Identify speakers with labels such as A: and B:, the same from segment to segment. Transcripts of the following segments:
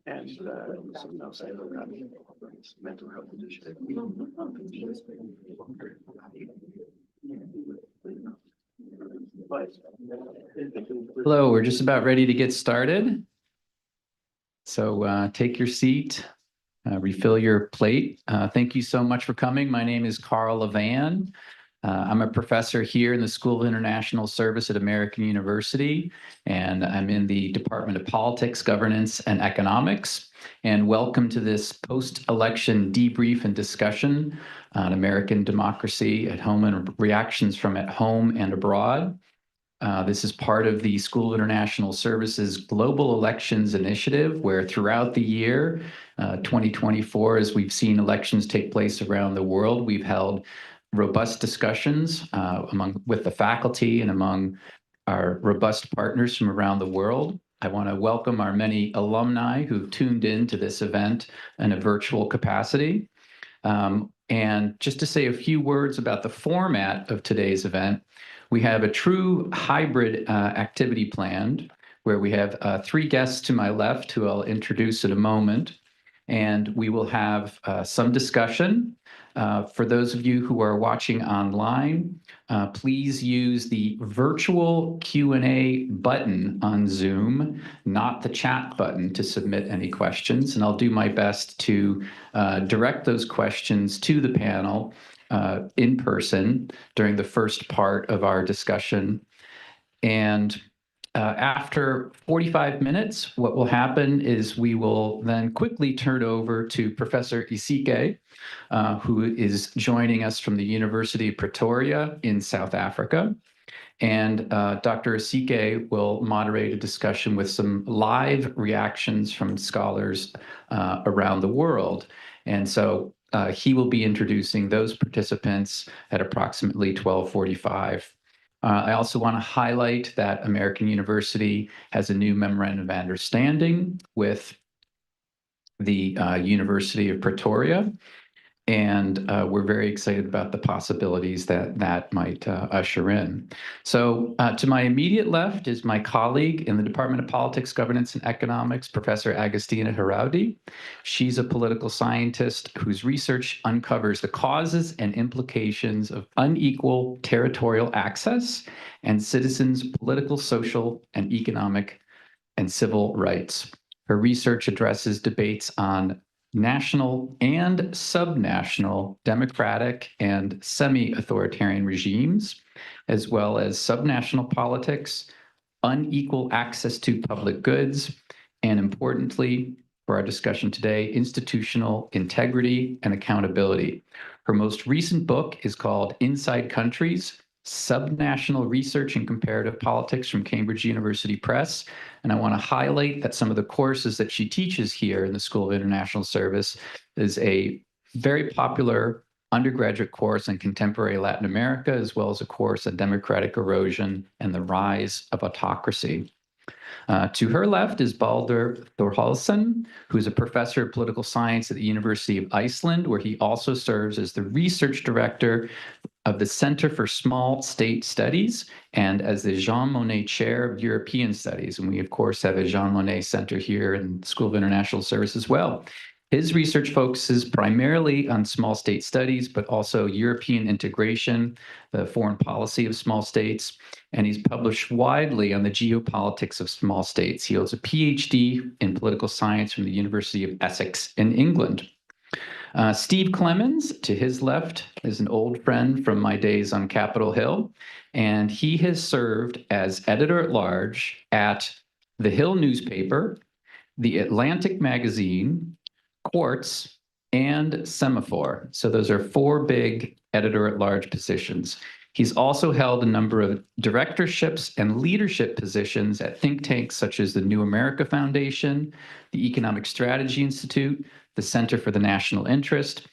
A: And something else I wrote about mental health initiative.
B: Hello, we're just about ready to get started. So take your seat, refill your plate. Thank you so much for coming. My name is Carl Levan. I'm a professor here in the School of International Service at American University, and I'm in the Department of Politics, Governance, and Economics. And welcome to this post-election debrief and discussion on American democracy at home and reactions from at home and abroad. This is part of the School of International Services Global Elections Initiative, where throughout the year, 2024, as we've seen elections take place around the world, we've held robust discussions with the faculty and among our robust partners from around the world. I want to welcome our many alumni who've tuned in to this event in a virtual capacity. And just to say a few words about the format of today's event, we have a true hybrid activity planned where we have 3 guests to my left who I'll introduce in a moment. And we will have some discussion. For those of you who are watching online, please use the virtual Q&A button on Zoom, not the chat button, to submit any questions. And I'll do my best to direct those questions to the panel in person during the first part of our discussion. And after 45 minutes, what will happen is we will then quickly turn over to Professor Isike, who is joining us from the University of Pretoria in South Africa. And Dr. Isike will moderate a discussion with some live reactions from scholars around the world. And so he will be introducing those participants at approximately 12:45. I also want to highlight that American University has a new memorandum of understanding with the University of Pretoria, and we're very excited about the possibilities that might usher in. So to my immediate left is my colleague in the Department of Politics, Governance, and Economics, Professor Agustina Heraudi. She's a political scientist whose research uncovers the causes and implications of unequal territorial access and citizens' political, social, and economic and civil rights. Her research addresses debates on national and subnational democratic and semi-authoritarian regimes, as well as subnational politics, unequal access to public goods, and importantly, for our discussion today, institutional integrity and accountability. Her most recent book is called Inside Countries: Subnational Research and Comparative Politics from Cambridge University Press. And I want to highlight that some of the courses that she teaches here in the School of International Service is a very popular undergraduate course in contemporary Latin America, as well as a course on democratic erosion and the rise of autocracy. To her left is Baldur Thorhallsson, who is a professor of political science at the University of Iceland, where he also serves as the research director of the Center for Small State Studies and as the Jean Monnet Chair of European Studies. And we, of course, have a Jean Monnet Center here in the School of International Service as well. His research focuses primarily on small state studies, but also European integration, the foreign policy of small states, and he's published widely on the geopolitics of small states. He holds a PhD in political science from the University of Essex in England. Steve Clemens, to his left, is an old friend from my days on Capitol Hill, and he has served as editor-at-large at The Hill newspaper, The Atlantic magazine, Quartz, and Semaphore. So those are 4 big editor-at-large positions. He's also held a number of directorships and leadership positions at think tanks such as the New America Foundation, the Economic Strategy Institute, the Center for the National Interest,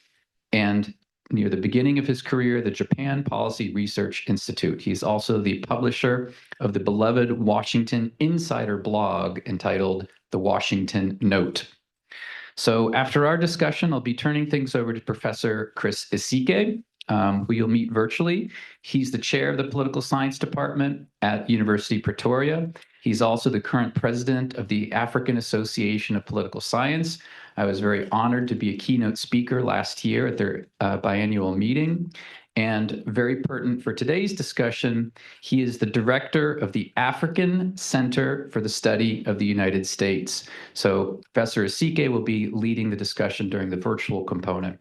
B: and near the beginning of his career, the Japan Policy Research Institute. He's also the publisher of the beloved Washington Insider blog entitled The Washington Note. So after our discussion, I'll be turning things over to Professor Chris Isike, who you'll meet virtually. He's the chair of the political science department at University Pretoria. He's also the current president of the African Association of Political Science. I was very honored to be a keynote speaker last year at their biannual meeting. And very pertinent for today's discussion, he is the director of the African Center for the Study of the United States. So Professor Asike will be leading the discussion during the virtual component.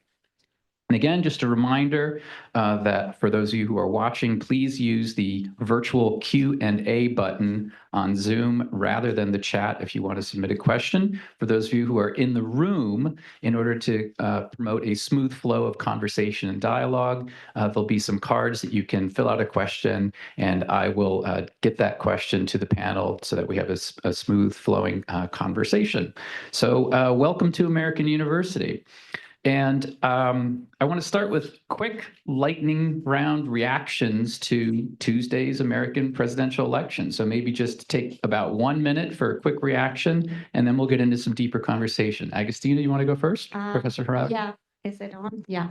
B: And again, just a reminder that for those of you who are watching, please use the virtual Q&A button on Zoom rather than the chat if you want to submit a question. For those of you who are in the room, in order to promote a smooth flow of conversation and dialogue, there'll be some cards that you can fill out a question, and I will get that question to the panel so that we have a smooth flowing conversation. So welcome to American University. And I want to start with quick lightning round reactions to Tuesday's American presidential election. So maybe just take about 1 minute for a quick reaction, and then we'll get into some deeper conversation. Agustina, you want to go first? Professor Harab?
C: Yeah, is it on? Yeah.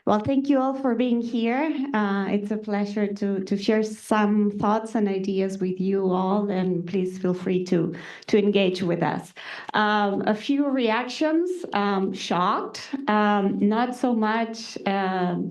C: Well, thank you all for being here. It's a pleasure to share some thoughts and ideas with you all, and please feel free to engage with us. A few reactions, shocked, not so much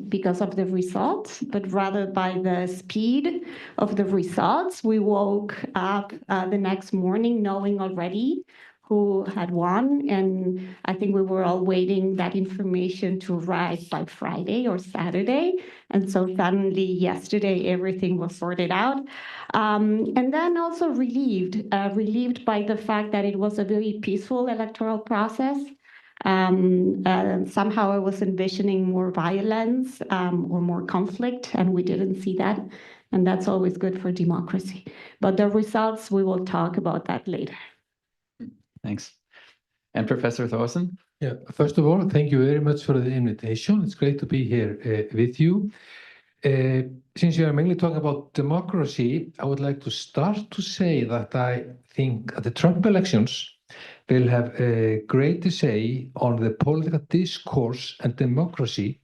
C: because of the results, but rather by the speed of the results. We woke up the next morning knowing already who had won, and I think we were all waiting that information to arrive by Friday or Saturday, and so suddenly yesterday everything was sorted out, and then also relieved by the fact that it was a very peaceful electoral process. Somehow I was envisioning more violence or more conflict, and we didn't see that, and that's always good for democracy. But the results, we will talk about that later.
B: Thanks. And Professor Thorsen?
D: Yeah, first of all, thank you very much for the invitation. It's great to be here with you. Since you are mainly talking about democracy, I would like to start to say that I think the Trump elections will have a great to say on the political discourse and democracy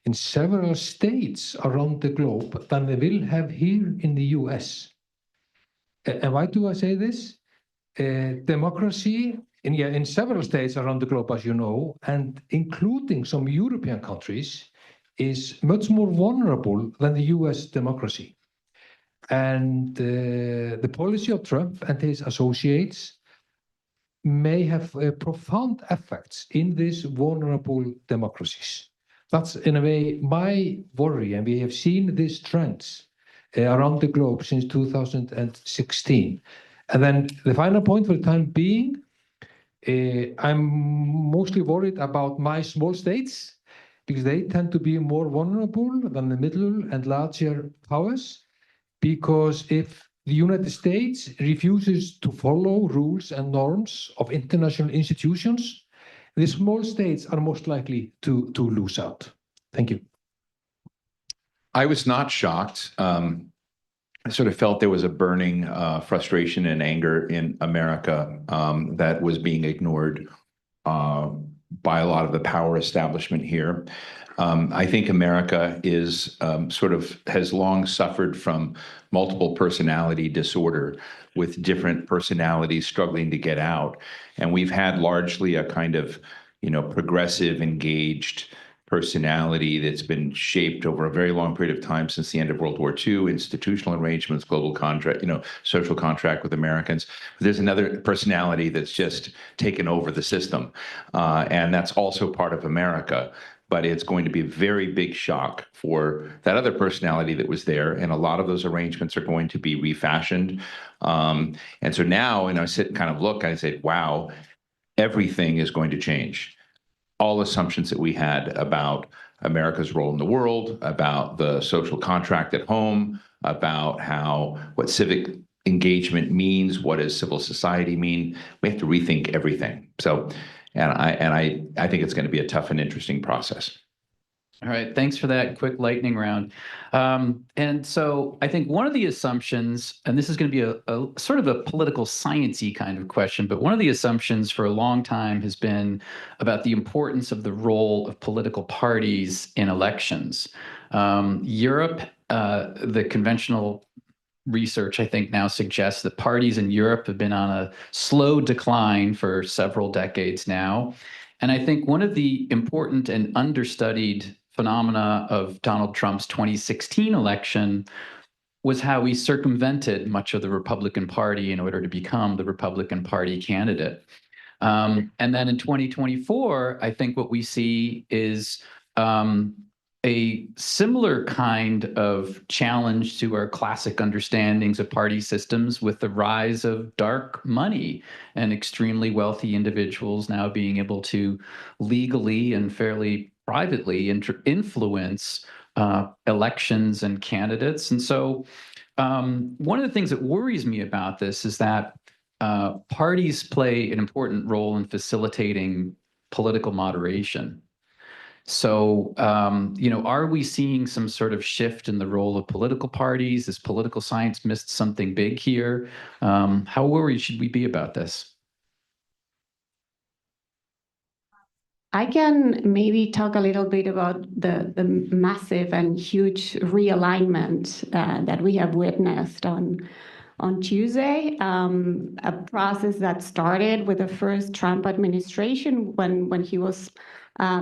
D: in several states around the globe than they will have here in the US. And why do I say this? Democracy in several states around the globe, as you know, and including some European countries, is much more vulnerable than the US democracy. And the policy of Trump and his associates may have profound effects in these vulnerable democracies. That's, in a way, my worry, and we have seen these trends around the globe since 2016. And then the final point for the time being, I'm mostly worried about my small states because they tend to be more vulnerable than the middle and larger powers. Because if the United States refuses to follow rules and norms of international institutions, the small states are most likely to lose out. Thank you.
E: I was not shocked. I sort of felt there was a burning frustration and anger in America that was being ignored by a lot of the power establishment here. I think America is has long suffered from multiple personality disorder with different personalities struggling to get out. And we've had largely a kind of, progressive, engaged personality that's been shaped over a very long period of time since the end of World War II, institutional arrangements, global contract, social contract with Americans. But there's another personality that's just taken over the system. And that's also part of America. But it's going to be a very big shock for that other personality that was there. And a lot of those arrangements are going to be refashioned. And so now, I sit and kind of look, I say, wow, everything is going to change. All assumptions that we had about America's role in the world, about the social contract at home, about what civic engagement means, what does civil society mean, we have to rethink everything. So, and I think it's going to be a tough and interesting process.
B: All right, thanks for that quick lightning round. And so I think one of the assumptions, and this is going to be a sort of a political sciencey kind of question, but one of the assumptions for a long time has been about the importance of the role of political parties in elections. Europe, the conventional research, I think, now suggests that parties in Europe have been on a slow decline for several decades now. And I think one of the important and understudied phenomena of Donald Trump's 2016 election was how he circumvented much of the Republican Party in order to become the Republican Party candidate. And then in 2024, I think what we see is a similar kind of challenge to our classic understandings of party systems with the rise of dark money and extremely wealthy individuals now being able to legally and fairly privately influence elections and candidates. And so one of the things that worries me about this is that parties play an important role in facilitating political moderation. So, are we seeing some sort of shift in the role of political parties? Has political science missed something big here? How worried should we be about this?
C: I can maybe talk a little bit about the massive and huge realignment that we have witnessed on Tuesday, a process that started with the first Trump administration when he was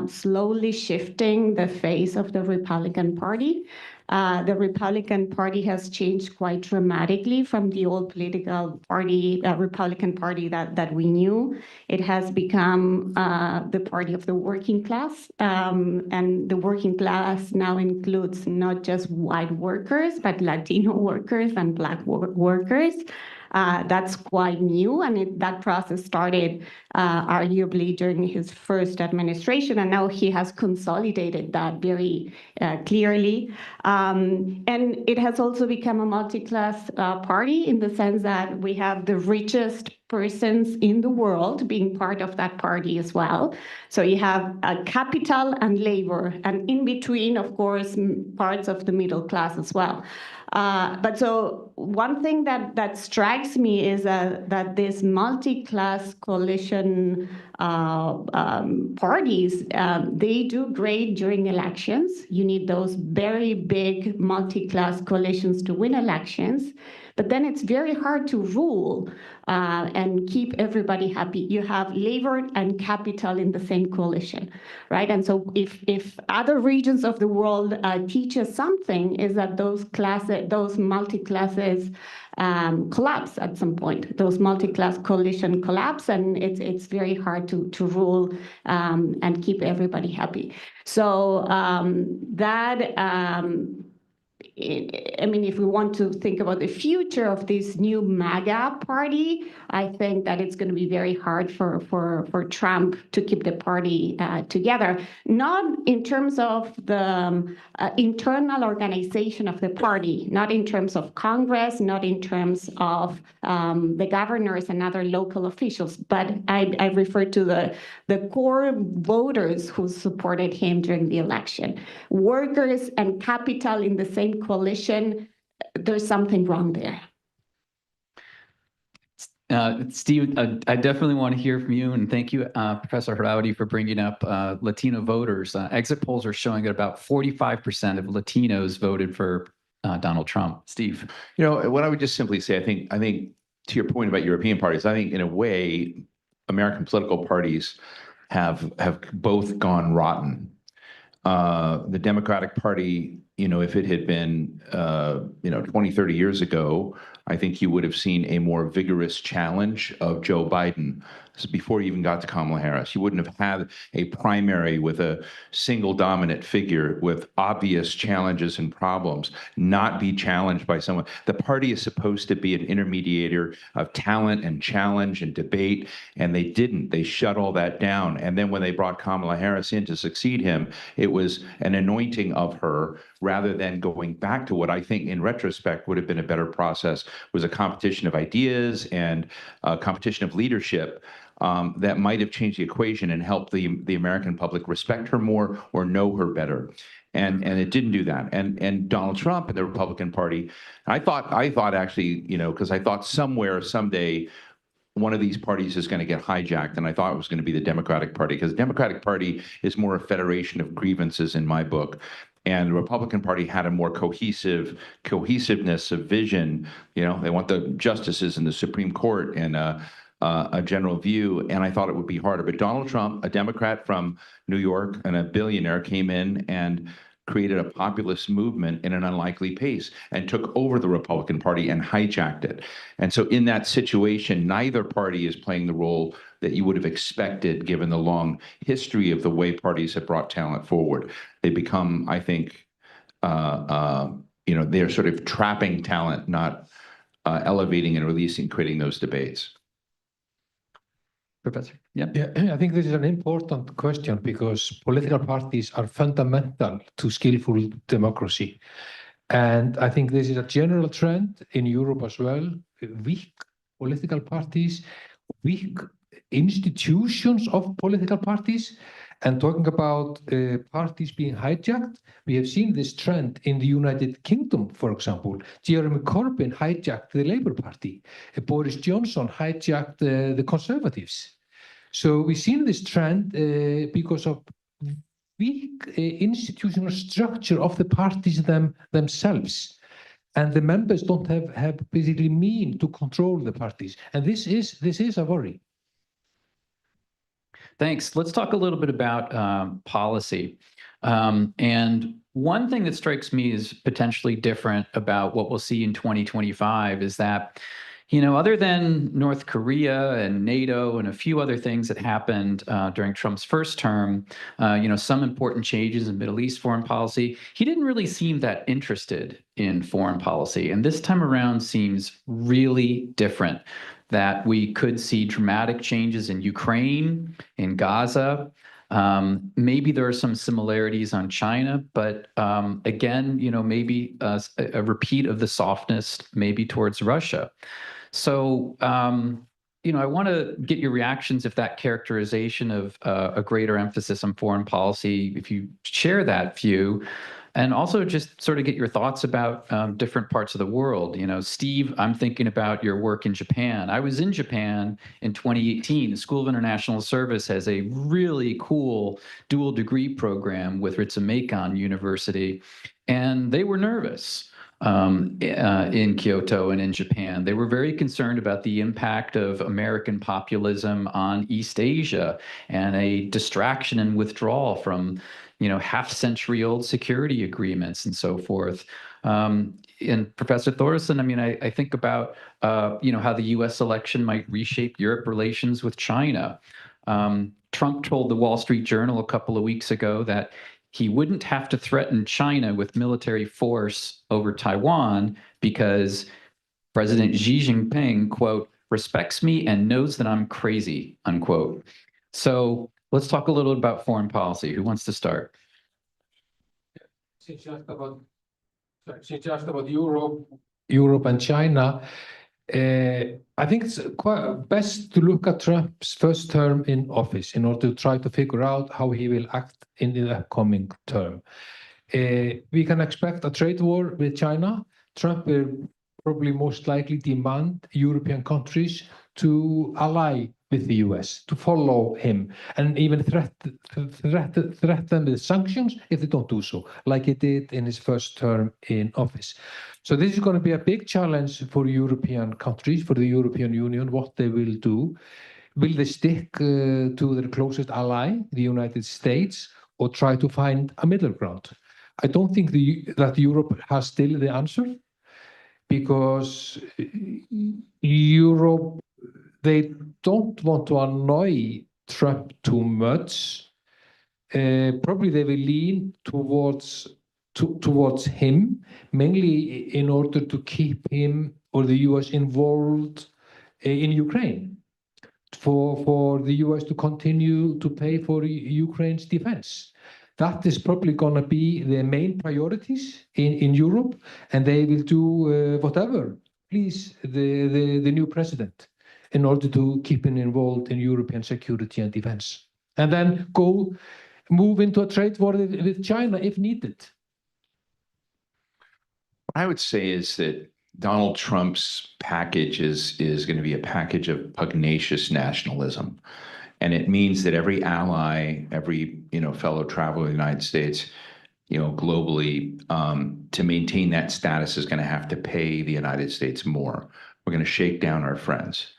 C: slowly shifting the face of the Republican Party. The Republican Party has changed quite dramatically from the old political party, Republican Party that we knew. It has become the party of the working class, and the working class now includes not just white workers, but Latino workers and Black workers. That's quite new, and that process started arguably during his first administration, and now he has consolidated that very clearly. And it has also become a multi-class party in the sense that we have the richest persons in the world being part of that party as well. So you have capital and labor, and in between, of course, parts of the middle class as well. But so one thing that strikes me is that this multi-class coalition parties, they do great during elections. You need those very big multi-class coalitions to win elections. But then it's very hard to rule and keep everybody happy. You have labor and capital in the same coalition, right? And so if other regions of the world teach us something, is that those multi-classes collapse at some point. Those multi-class coalition collapse, and it's very hard to rule and keep everybody happy. So I mean, if we want to think about the future of this new MAGA party, I think that it's going to be very hard for Trump to keep the party together, not in terms of the internal organization of the party, not in terms of Congress, not in terms of the governors and other local officials, but I refer to the core voters who supported him during the election. Workers and capital in the same coalition, there's something wrong there.
B: Steve, I definitely want to hear from you, and thank you, Professor Haraudi, for bringing up Latino voters. Exit polls are showing that about 45% of Latinos voted for Donald Trump. Steve,
E: What I would just simply say, I think to your point about European parties, I think in a way, American political parties have both gone rotten. The Democratic Party, if it had been, 20, 30 years ago, I think you would have seen a more vigorous challenge of Joe Biden. This is before you even got to Kamala Harris. You wouldn't have had a primary with a single dominant figure with obvious challenges and problems, not be challenged by someone. The party is supposed to be an intermediator of talent and challenge and debate, and they didn't. They shut all that down. And then when they brought Kamala Harris in to succeed him, it was an anointing of her rather than going back to what I think in retrospect would have been a better process, was a competition of ideas and a competition of leadership. that might have changed the equation and helped the American public respect her more or know her better. And it didn't do that. And Donald Trump and the Republican Party, I thought actually, because I thought somewhere, someday, one of these parties is going to get hijacked, and I thought it was going to be the Democratic Party, because the Democratic Party is more a federation of grievances in my book, and the Republican Party had a more cohesiveness of vision. They want the justices in the Supreme Court and a general view, and I thought it would be harder. But Donald Trump, a Democrat from New York and a billionaire, came in and created a populist movement in an unlikely pace and took over the Republican Party and hijacked it. And so in that situation, neither party is playing the role that you would have expected given the long history of the way parties have brought talent forward. They become, I think, they're sort of trapping talent, not elevating and releasing, creating those debates.
B: Professor? Yep.
D: Yeah, I think this is an important question because political parties are fundamental to skillful democracy. And I think this is a general trend in Europe as well. Weak political parties, weak institutions of political parties. And talking about parties being hijacked, we have seen this trend in the United Kingdom, for example. Jeremy Corbyn hijacked the Labour Party. Boris Johnson hijacked the Conservatives. So we've seen this trend because of weak institutional structure of the parties themselves. And the members don't have basically mean to control the parties. And this is a worry.
B: Thanks. Let's talk a little bit about policy. And one thing that strikes me as potentially different about what we'll see in 2025 is that, other than North Korea and NATO and a few other things that happened during Trump's first term, some important changes in Middle East foreign policy, he didn't really seem that interested in foreign policy. And this time around seems really different, that we could see dramatic changes in Ukraine, in Gaza. Maybe there are some similarities on China, but again, maybe a repeat of the softness, maybe towards Russia. So, I want to get your reactions if that characterization of a greater emphasis on foreign policy, if you share that view, and also just sort of get your thoughts about different parts of the world. Steve, I'm thinking about your work in Japan. I was in Japan in 2018. The School of International Service has a really cool dual degree program with Ritsumeikan University, and they were nervous. In Kyoto and in Japan. They were very concerned about the impact of American populism on East Asia and a distraction and withdrawal from, half-century-old security agreements and so forth. And Professor Thoresen, I think about, how the U.S. election might reshape Europe relations with China. Trump told the Wall Street Journal a couple of weeks ago that he wouldn't have to threaten China with military force over Taiwan because President Xi Jinping, quote, respects me and knows that I'm crazy, unquote. So let's talk a little about foreign policy. Who wants to start?
D: Since you asked about Europe and China, I think it's quite best to look at Trump's first term in office in order to try to figure out how he will act in the upcoming term. We can expect a trade war with China. Trump will probably most likely demand European countries to ally with the US, to follow him, and even threaten with sanctions if they don't do so, like he did in his first term in office. So this is going to be a big challenge for European countries, for the European Union, what they will do. Will they stick to their closest ally, the United States, or try to find a middle ground? I don't think that Europe has still the answer, because Europe, they don't want to annoy Trump too much. Probably they will lean towards him, mainly in order to keep him or the US involved in Ukraine, for the US to continue to pay for Ukraine's defense. That is probably going to be the main priorities in Europe, and they will do whatever please the new president. in order to keep him involved in European security and defense. And then move into a trade war with China if needed.
E: What I would say is that Donald Trump's package is going to be a package of pugnacious nationalism. And it means that every ally, every fellow traveler in the United States, globally, to maintain that status is going to have to pay the United States more. We're going to shake down our friends.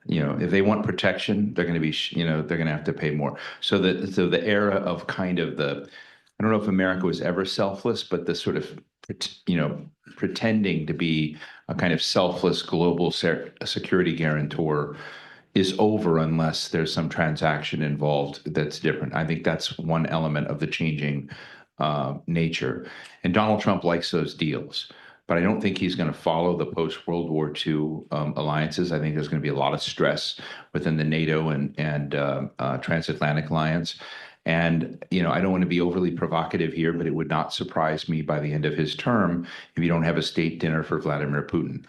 E: If they want protection, they're going to be, they're going to have to pay more. So the era of kind of I don't know if America was ever selfless, but the sort of, pretending to be a kind of selfless global security guarantor is over unless there's some transaction involved that's different. I think that's one element of the changing nature. And Donald Trump likes those deals. But I don't think he's going to follow the post-World War II alliances. I think there's going to be a lot of stress within the NATO and transatlantic alliance. And, I don't want to be overly provocative here, but it would not surprise me by the end of his term if you don't have a state dinner for Vladimir Putin.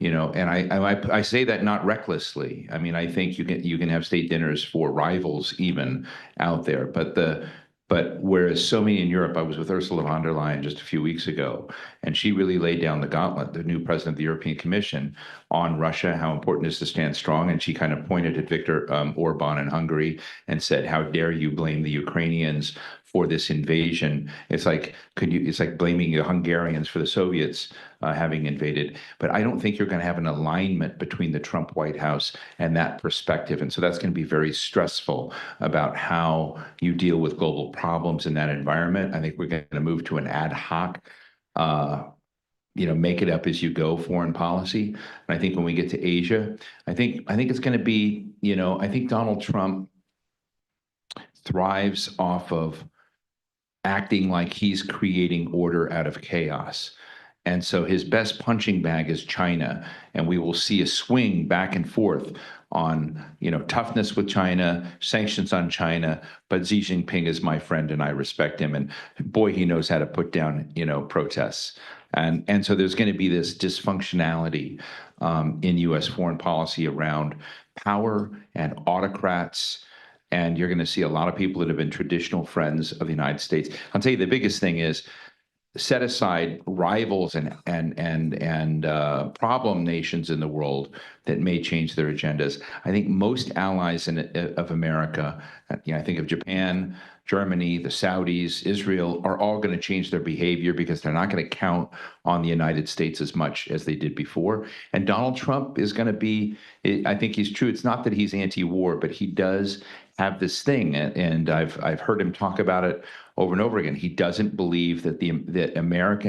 E: And I say that not recklessly. I mean, I think you can have state dinners for rivals even out there, but whereas so many in Europe, I was with Ursula von der Leyen just a few weeks ago, and she really laid down the gauntlet, the new president of the European Commission, on Russia, how important it is to stand strong. And she kind of pointed at Viktor Orban in Hungary and said, how dare you blame the Ukrainians for this invasion? It's like, it's like blaming the Hungarians for the Soviets having invaded. But I don't think you're going to have an alignment between the Trump White House and that perspective. And so that's going to be very stressful about how you deal with global problems in that environment. I think we're going to move to an ad hoc, make it up as you go foreign policy. And I think when we get to Asia, I think it's going to be, I think Donald Trump thrives off of acting like he's creating order out of chaos. And so his best punching bag is China. And we will see a swing back and forth on, toughness with China, sanctions on China. But Xi Jinping is my friend and I respect him. And boy, he knows how to put down, protests. And so there's going to be this dysfunctionality in U.S. foreign policy around power and autocrats. And you're going to see a lot of people that have been traditional friends of the United States. I'll tell you, the biggest thing is set aside rivals and problem nations in the world that may change their agendas. I think most allies of America, I think of Japan, Germany, the Saudis, Israel, are all going to change their behavior because they're not going to count on the United States as much as they did before. And Donald Trump is going to be, I think he's true. It's not that he's anti-war, but he does have this thing, and I've heard him talk about it over and over again. He doesn't believe that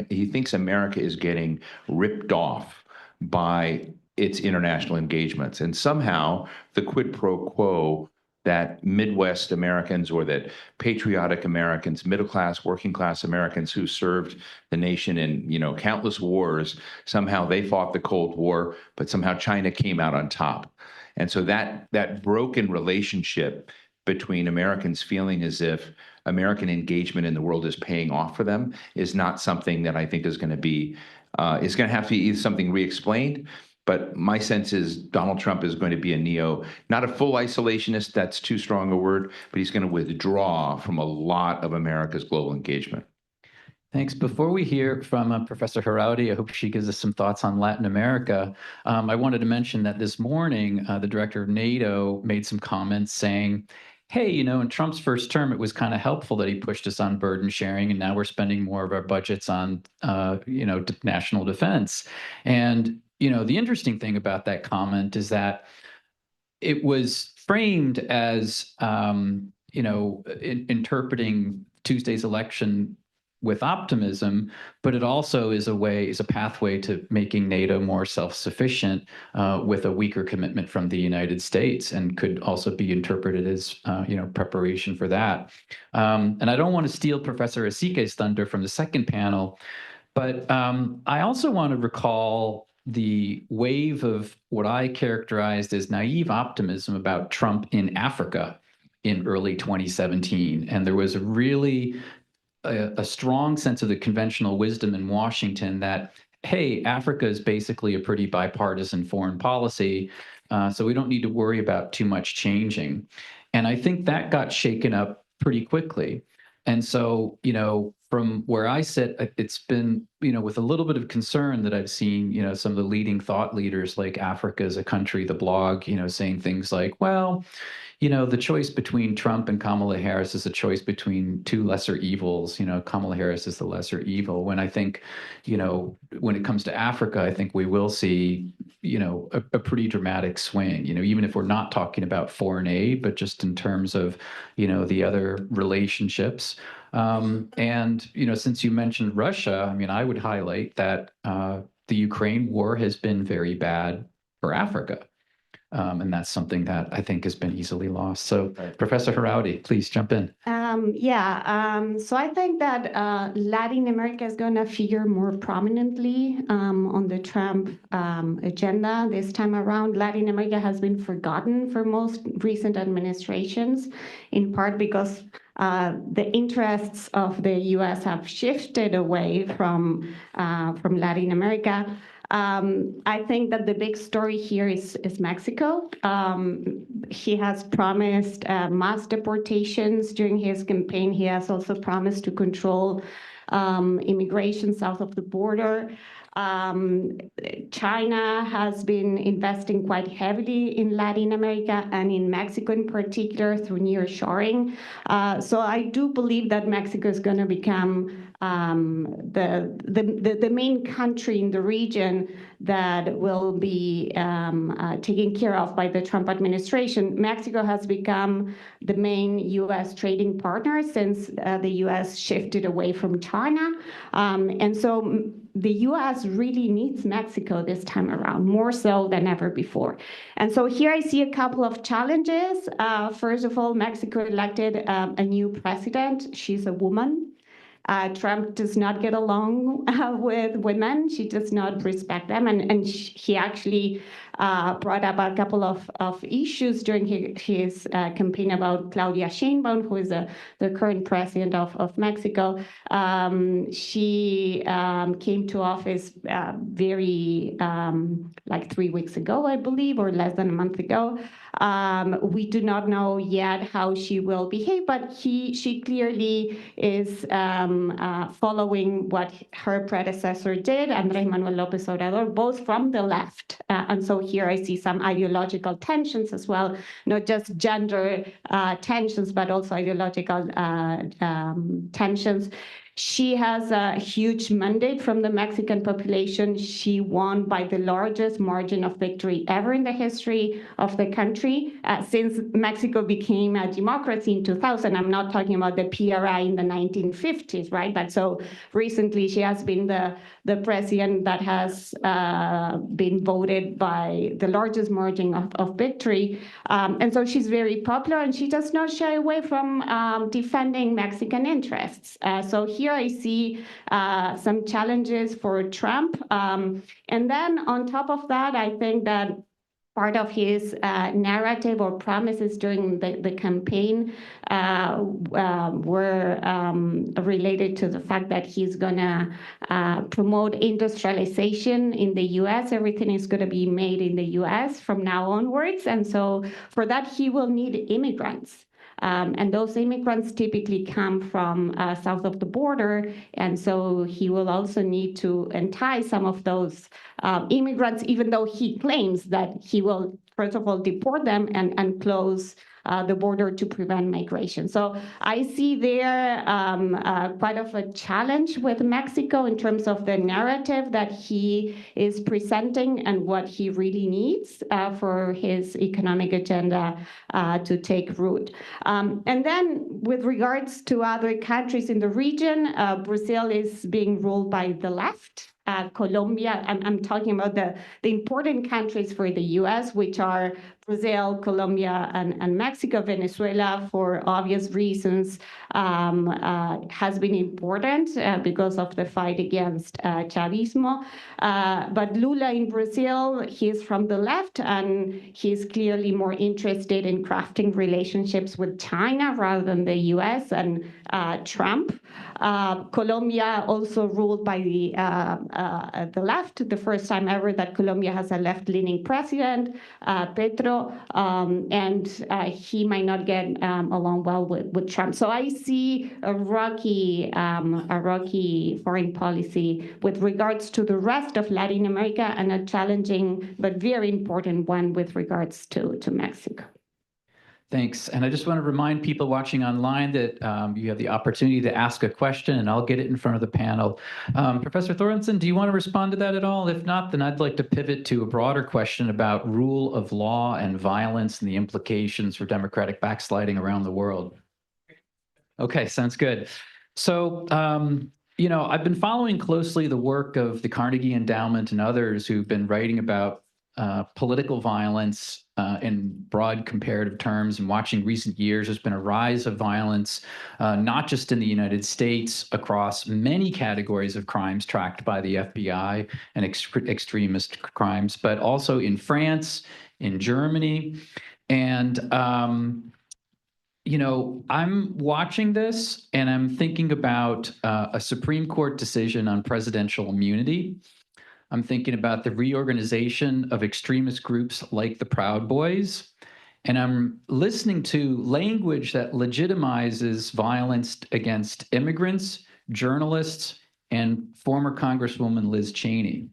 E: he thinks America is getting ripped off by its international engagements. And somehow the quid pro quo that Midwest Americans or that patriotic Americans, middle-class, working-class Americans who served the nation in, countless wars, somehow they fought the Cold War, but somehow China came out on top. And so that broken relationship between Americans feeling as if American engagement in the world is paying off for them is not something that I think is going to be, it's going to have to be something re-explained. But my sense is Donald Trump is going to be not a full isolationist, that's too strong a word, but he's going to withdraw from a lot of America's global engagement.
B: Thanks. Before we hear from Professor Harauti, I hope she gives us some thoughts on Latin America. I wanted to mention that this morning, the director of NATO made some comments saying, hey, in Trump's first term, it was kind of helpful that he pushed us on burden sharing, and now we're spending more of our budgets on, national defense. And, the interesting thing about that comment is that it was framed as, interpreting Tuesday's election with optimism, but it also is a pathway to making NATO more self-sufficient with a weaker commitment from the United States, and could also be interpreted as preparation for that. And I don't want to steal Professor Asike's thunder from the second panel, but I also want to recall the wave of what I characterized as naive optimism about Trump in Africa in early 2017. And there was a strong sense of the conventional wisdom in Washington that hey, Africa is basically a pretty bipartisan foreign policy, so we don't need to worry about too much changing. And I think that got shaken up pretty quickly. And so, from where I sit, it's been, with a little bit of concern that I've seen, some of the leading thought leaders like Africa as a country, the blog, saying things like, well, the choice between Trump and Kamala Harris is a choice between two lesser evils. Kamala Harris is the lesser evil. When I think, when it comes to Africa, I think we will see, a pretty dramatic swing, even if we're not talking about foreign aid, but just in terms of, the other relationships. And, since you mentioned Russia, I mean, I would highlight that the Ukraine war has been very bad for Africa. And that's something that I think has been easily lost. So, Professor Harauti, please jump in.
C: So I think that Latin America is going to figure more prominently on the Trump agenda this time around. Latin America has been forgotten for most recent administrations, in part because the interests of the U.S. have shifted away from Latin America. I think that the big story here is Mexico. He has promised mass deportations during his campaign. He has also promised to control immigration south of the border. China has been investing quite heavily in Latin America and in Mexico in particular through nearshoring. So I do believe that Mexico is going to become the main country in the region that will be taken care of by the Trump administration. Mexico has become the main U.S. trading partner since the U.S. shifted away from China. And so the U.S. really needs Mexico this time around, more so than ever before. And so here I see a couple of challenges. First of all, Mexico elected a new president. She's a woman. Trump does not get along with women. She does not respect them. And he actually brought up a couple of issues during his campaign about Claudia Sheinbaum, who is the current president of Mexico. She came to office very, like 3 weeks ago, I believe, or less than a month ago. We do not know yet how she will behave, but she clearly is following what her predecessor did, Andrés Manuel López Obrador, both from the left. And so here I see some ideological tensions as well, not just gender tensions, but also ideological tensions. She has a huge mandate from the Mexican population. She won by the largest margin of victory ever in the history of the country. Since Mexico became a democracy in 2000, I'm not talking about the PRI in the 1950s, right? But so recently she has been the president that has been voted by the largest margin of victory. And so she's very popular, and she does not shy away from defending Mexican interests. So here I see some challenges for Trump. And then on top of that, I think that part of his narrative or promises during the campaign were related to the fact that he's going to promote industrialization in the U.S. Everything is going to be made in the U.S. from now onwards. And so for that, he will need immigrants. And those immigrants typically come from south of the border. And so he will also need to entice some of those immigrants, even though he claims that he will, first of all, deport them and close the border to prevent migration. So I see there quite of a challenge with Mexico in terms of the narrative that he is presenting and what he really needs for his economic agenda to take root. And then with regards to other countries in the region, Brazil is being ruled by the left. Colombia, I'm talking about the important countries for the U.S., which are Brazil, Colombia, and Mexico. Venezuela, for obvious reasons, has been important because of the fight against Chavismo. But Lula in Brazil, he's from the left, and he's clearly more interested in crafting relationships with China rather than the US and Trump. Colombia, also ruled by the left, the first time ever that Colombia has a left-leaning president, Petro, and he might not get along well with Trump. So I see a rocky foreign policy with regards to the rest of Latin America, and a challenging but very important one with regards to Mexico.
B: Thanks. And I just want to remind people watching online that you have the opportunity to ask a question, and I'll get it in front of the panel. Professor Thorensen, do you want to respond to that at all? If not, then I'd like to pivot to a broader question about rule of law and violence and the implications for democratic backsliding around the world. Okay, sounds good. So, I've been following closely the work of the Carnegie Endowment and others who've been writing about political violence in broad comparative terms, and watching recent years. There's been a rise of violence, not just in the United States, across many categories of crimes tracked by the FBI and extremist crimes, but also in France, in Germany. And, I'm watching this and I'm thinking about a Supreme Court decision on presidential immunity. I'm thinking about the reorganization of extremist groups like the Proud Boys, and I'm listening to language that legitimizes violence against immigrants, journalists, and former Congresswoman Liz Cheney.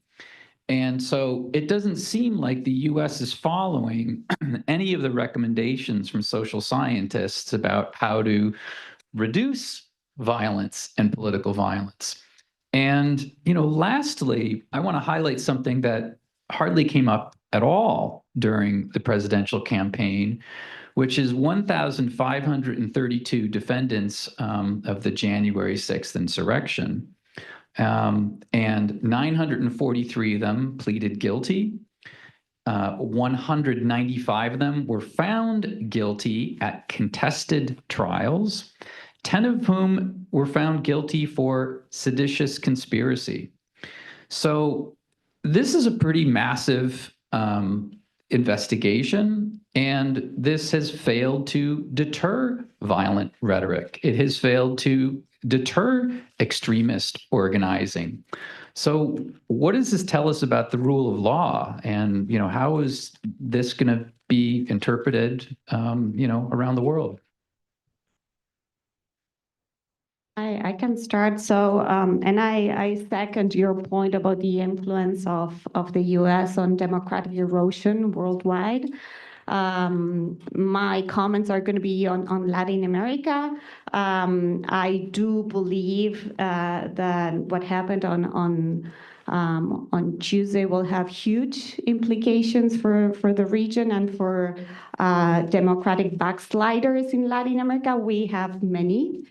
B: And so it doesn't seem like the US is following any of the recommendations from social scientists about how to reduce violence and political violence. And, lastly, I want to highlight something that hardly came up at all during the presidential campaign, which is 1,532 defendants of the January 6th insurrection. And 943 of them pleaded guilty. 195 of them were found guilty at contested trials, 10 of whom were found guilty for seditious conspiracy. So this is a pretty massive investigation, and this has failed to deter violent rhetoric. It has failed to deter extremist organizing. So what does this tell us about the rule of law? And, how is this going to be interpreted, around the world?
C: I can start. So, and I second your point about the influence of the US on democratic erosion worldwide. My comments are going to be on Latin America. I do believe that what happened on Tuesday will have huge implications for the region and for democratic backsliders in Latin America. We have many.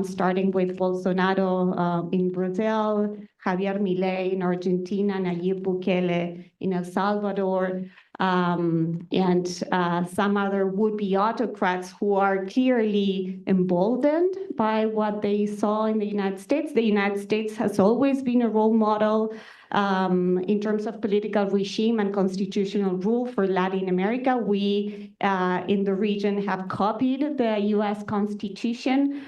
C: Starting with Bolsonaro in Brazil, Javier Milei in Argentina, Nayib Bukele in El Salvador, and some other would-be autocrats who are clearly emboldened by what they saw in the United States. The United States has always been a role model in terms of political regime and constitutional rule for Latin America. We in the region have copied the US Constitution.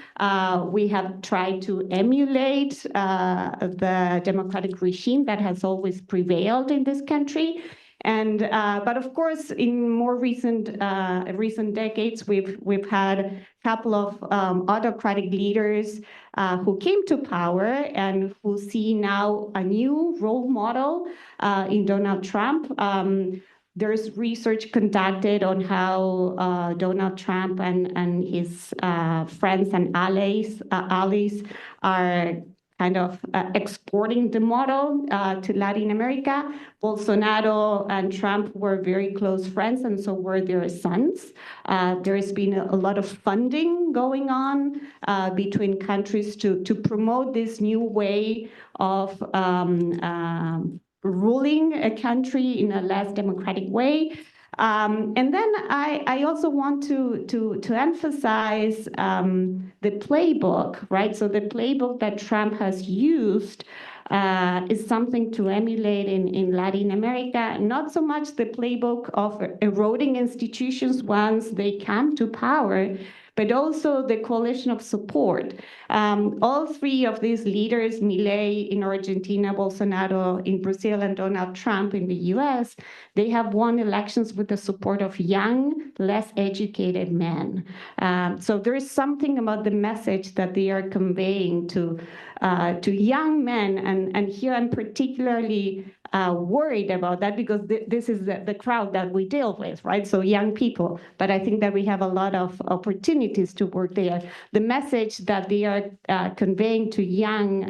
C: We have tried to emulate the democratic regime that has always prevailed in this country. And but of course, in more recent decades, we've had a couple of autocratic leaders who came to power and who see now a new role model in Donald Trump. There's research conducted on how Donald Trump and his friends and allies are kind of exporting the model to Latin America. Bolsonaro and Trump were very close friends, and so were their sons. There has been a lot of funding going on between countries to promote this new way of ruling a country in a less democratic way. And then I also want to emphasize the playbook, right? So the playbook that Trump has used is something to emulate in Latin America, not so much the playbook of eroding institutions once they come to power, but also the coalition of support. All three of these leaders, Milei in Argentina, Bolsonaro in Brazil, and Donald Trump in the US, they have won elections with the support of young, less educated men. So there is something about the message that they are conveying to young men, and here I'm particularly worried about that because this is the crowd that we deal with, right? So young people, but I think that we have a lot of opportunities to work there. The message that they are conveying to young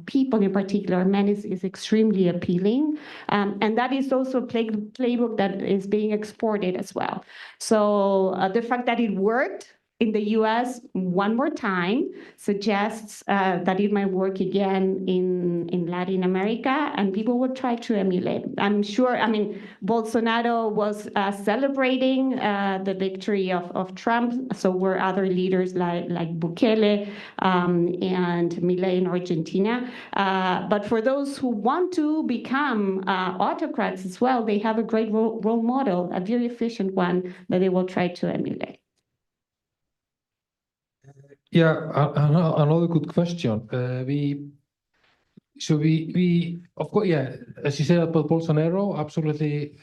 C: people, in particular men, is extremely appealing, and that is also a playbook that is being exported as well. So the fact that it worked in the US one more time suggests that it might work again in Latin America, and people will try to emulate. I'm sure, I mean, Bolsonaro was celebrating the victory of Trump, so were other leaders like Bukele and Milei in Argentina. But for those who want to become autocrats as well, they have a great role model, a very efficient one that they will try to emulate.
D: Yeah, another good question. We of course, yeah, as you said about Bolsonaro, absolutely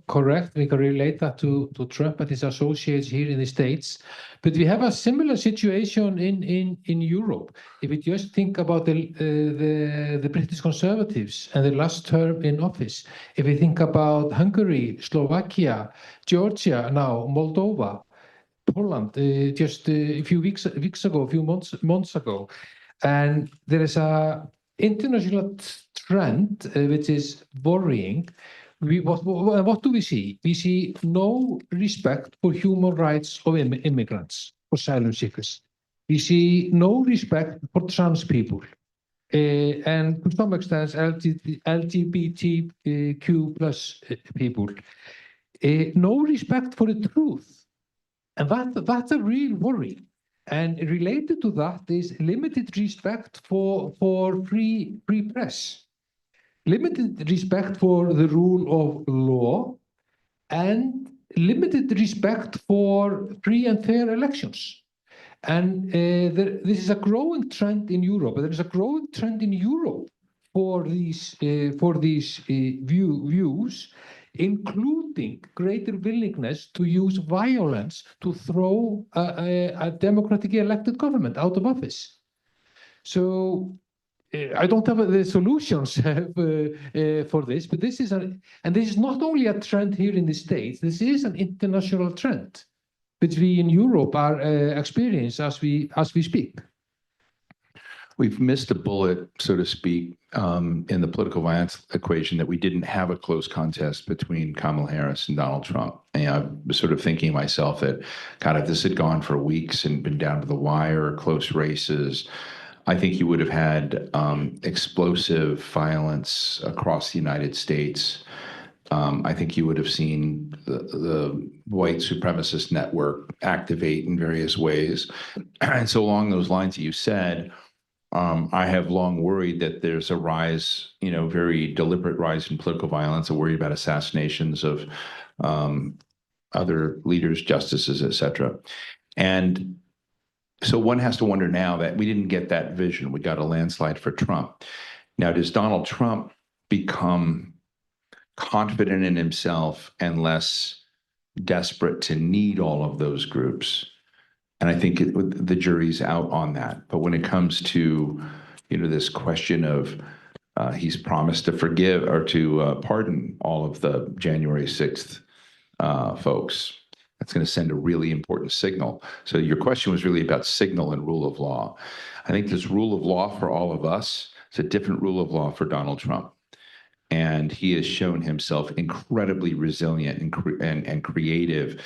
D: correct. We can relate that to Trump and his associates here in the States. But we have a similar situation in Europe. If we just think about the British Conservatives and the last term in office, if we think about Hungary, Slovakia, Georgia now, Moldova, Poland, just a few weeks ago, a few months ago, and there is a international trend which is worrying. What do we see? We see no respect for human rights of immigrants, for asylum seekers. We see no respect for trans people, and to some extent LGBTQ plus people. No respect for the truth. And that's a real worry. And related to that is limited respect for free press, limited respect for the rule of law, and limited respect for free and fair elections. And this is a growing trend in Europe. There is a growing trend in Europe for these views, including greater willingness to use violence to throw a democratically elected government out of office. So I don't have the solutions for this, but this is and this is not only a trend here in the States. This is an international trend, which we in Europe are experiencing as we speak.
E: We've missed a bullet, so to speak, in the political violence equation that we didn't have a close contest between Kamala Harris and Donald Trump. And I was sort of thinking to myself that, God, if this had gone for weeks and been down to the wire, close races, I think you would have had explosive violence across the United States. I think you would have seen the white supremacist network activate in various ways. And so along those lines that you said, I have long worried that there's a rise, very deliberate rise in political violence, a worry about assassinations of other leaders, justices, et cetera. And so one has to wonder now that we didn't get that vision. We got a landslide for Trump. Now, does Donald Trump become confident in himself and less desperate to need all of those groups? And I think the jury's out on that. But when it comes to, this question of he's promised to forgive or to pardon all of the January 6th folks, that's going to send a really important signal. So your question was really about signal and rule of law. I think this rule of law for all of us is a different rule of law for Donald Trump. And he has shown himself incredibly resilient and creative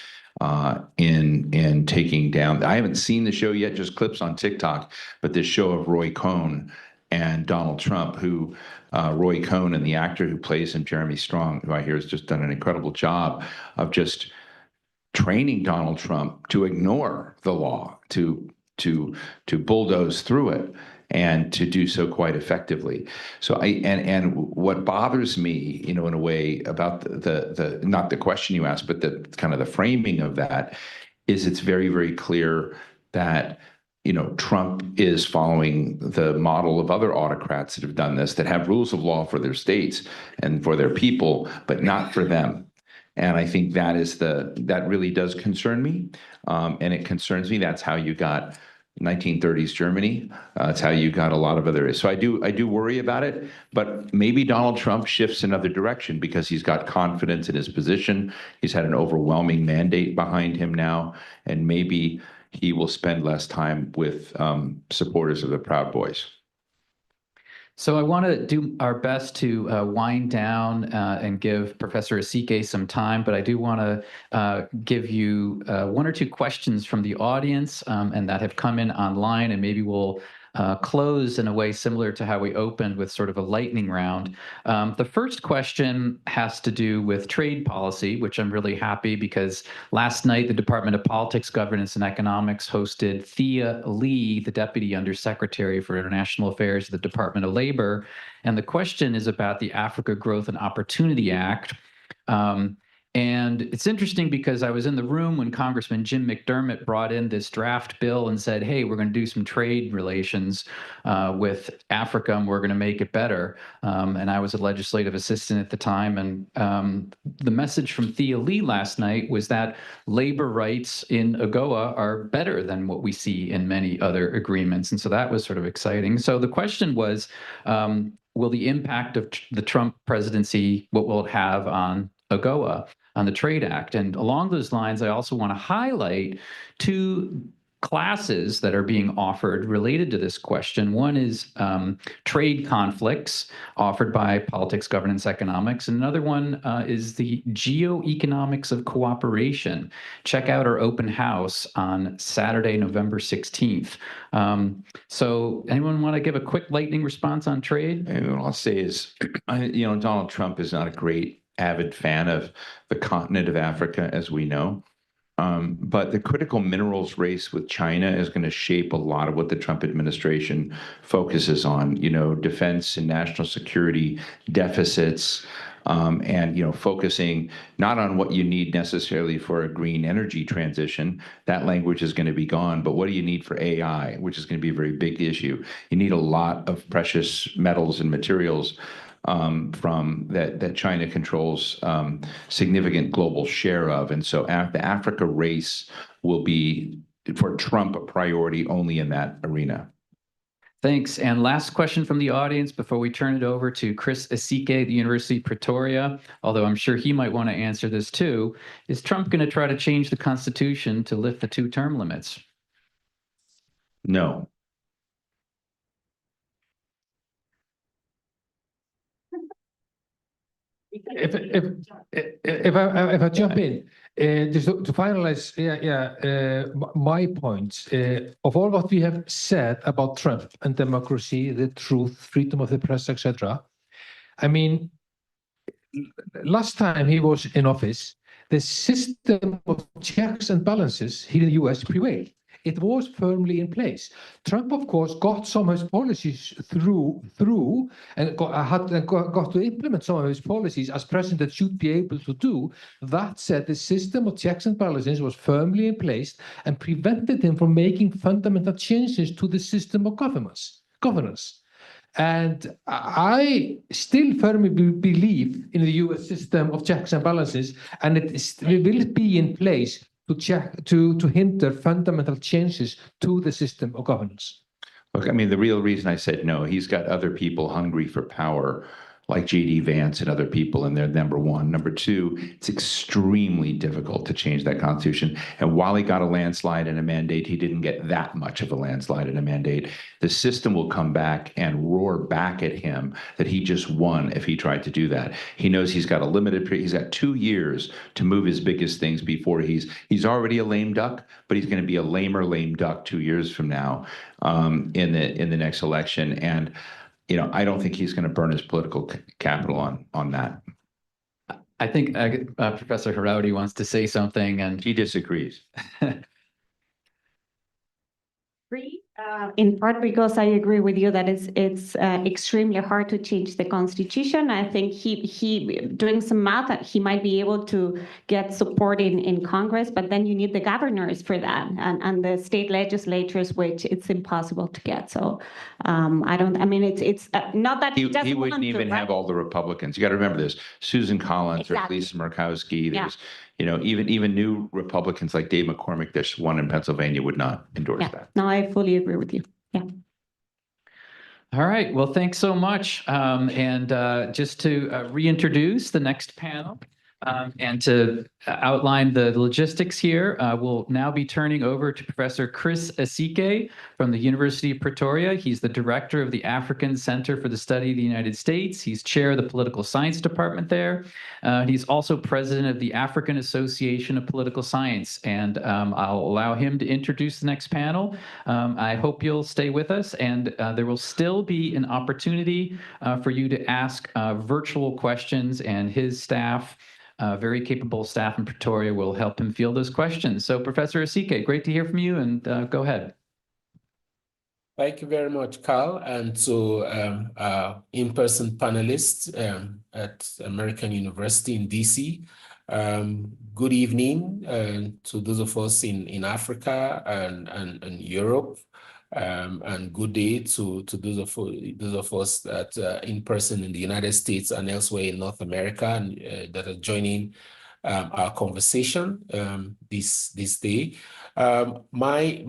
E: in taking down. I haven't seen the show yet, just clips on TikTok, but this show of Roy Cohn and Donald Trump, who Roy Cohn and the actor who plays him, Jeremy Strong, who I hear has just done an incredible job of just training Donald Trump to ignore the law, to bulldoze through it, and to do so quite effectively. So and what bothers me, in a way about the not the question you asked, but the kind of the framing of that is it's very, very clear that Trump is following the model of other autocrats that have done this, that have rules of law for their states and for their people, but not for them. And I think that really does concern me. And it concerns me. That's how you got 1930s Germany. It's how you got a lot of other. So I do worry about it, but maybe Donald Trump shifts another direction because he's got confidence in his position. He's had an overwhelming mandate behind him now, and maybe he will spend less time with supporters of the Proud Boys.
B: So I want to do our best to wind down and give Professor Asike some time, but I do want to give you one or two questions from the audience and that have come in online, and maybe we'll close in a way similar to how we opened with sort of a lightning round. The first question has to do with trade policy, which I'm really happy because last night the Department of Politics, Governance, and Economics hosted Thea Lee, the Deputy Undersecretary for International Affairs at the Department of Labor. And the question is about the Africa Growth and Opportunity Act. And it's interesting because I was in the room when Congressman Jim McDermott brought in this draft bill and said, hey, we're going to do some trade relations with Africa and we're going to make it better. And I was a legislative assistant at the time. And the message from Thea Lee last night was that labor rights in AGOA are better than what we see in many other agreements. And so that was sort of exciting. So the question was, will the impact of the Trump presidency, what will it have on AGOA, on the Trade Act? And along those lines, I also want to highlight two classes that are being offered related to this question. One is trade conflicts offered by Politics, Governance, Economics. And another one is the geoeconomics of cooperation. Check out our open house on Saturday, November 16th. So anyone want to give a quick lightning response on trade?
E: And what I'll say is, Donald Trump is not a great avid fan of the continent of Africa, as we know. But the critical minerals race with China is going to shape a lot of what the Trump administration focuses on, defense and national security deficits, and, focusing not on what you need necessarily for a green energy transition. That language is going to be gone. But what do you need for AI, which is going to be a very big issue? You need a lot of precious metals and materials from that China controls significant global share of. And so the Africa race will be, for Trump, a priority only in that arena.
B: Thanks. And last question from the audience before we turn it over to Chris Asike at the University of Pretoria, although I'm sure he might want to answer this too. Is Trump going to try to change the Constitution to lift the 2-term limits?
E: No.
D: If I jump in, just to finalize, my points of all what we have said about Trump and democracy, the truth, freedom of the press, etc. I mean, last time he was in office, the system of checks and balances here in the US prevailed. It was firmly in place. Trump, of course, got some of his policies through and got to implement some of his policies as president should be able to do. That said, the system of checks and balances was firmly in place and prevented him from making fundamental changes to the system of governance. And I still firmly believe in the US system of checks and balances, and it will be in place to hinder fundamental changes to the system of governance.
E: Look, I mean, the real reason I said no, he's got other people hungry for power, like J.D. Vance and other people, and they're number one. Number two, it's extremely difficult to change that Constitution. And while he got a landslide and a mandate, he didn't get that much of a landslide and a mandate. The system will come back and roar back at him that he just won if he tried to do that. He knows he's got a limited period. He's got 2 years to move his biggest things before he's already a lame duck, but he's going to be a lamer lame duck 2 years from now in the next election. And I don't think he's going to burn his political capital on that.
B: I think Professor Harauti wants to say something, and
E: He disagrees.
C: In part because I agree with you that it's extremely hard to change the constitution. I think he doing some math, he might be able to get support in Congress, but then you need the governors for that and the state legislatures, which it's impossible to get. So it's not that
E: He
C: doesn't
E: wouldn't
C: want to,
E: even have
C: right?
E: all the Republicans. You got to remember this: Susan Collins
C: Exactly.
E: or Lisa Murkowski.
C: Yeah.
E: There's, even new Republicans like Dave McCormick. There's one in Pennsylvania would not endorse
C: Yeah,
E: that.
C: no, I fully agree with you. Yeah.
B: all right. Well, thanks so much. Just to reintroduce the next panel and to outline the logistics here, we'll now be turning over to Professor Chris Asike from the University of Pretoria. He's the director of the African Center for the Study of the United States. He's chair of the political science department there. He's also president of the African Association of Political Science. And I'll allow him to introduce the next panel. I hope you'll stay with us, and there will still be an opportunity for you to ask virtual questions, and his staff, very capable staff in Pretoria, will help him field those questions. So Professor Asike, great to hear from you, and go ahead.
F: Thank you very much, Carl, and to our in-person panelists at American University in DC. Good evening to those of us in Africa and Europe, and good day to those of us that in person in the United States and elsewhere in North America and that are joining our conversation this day. My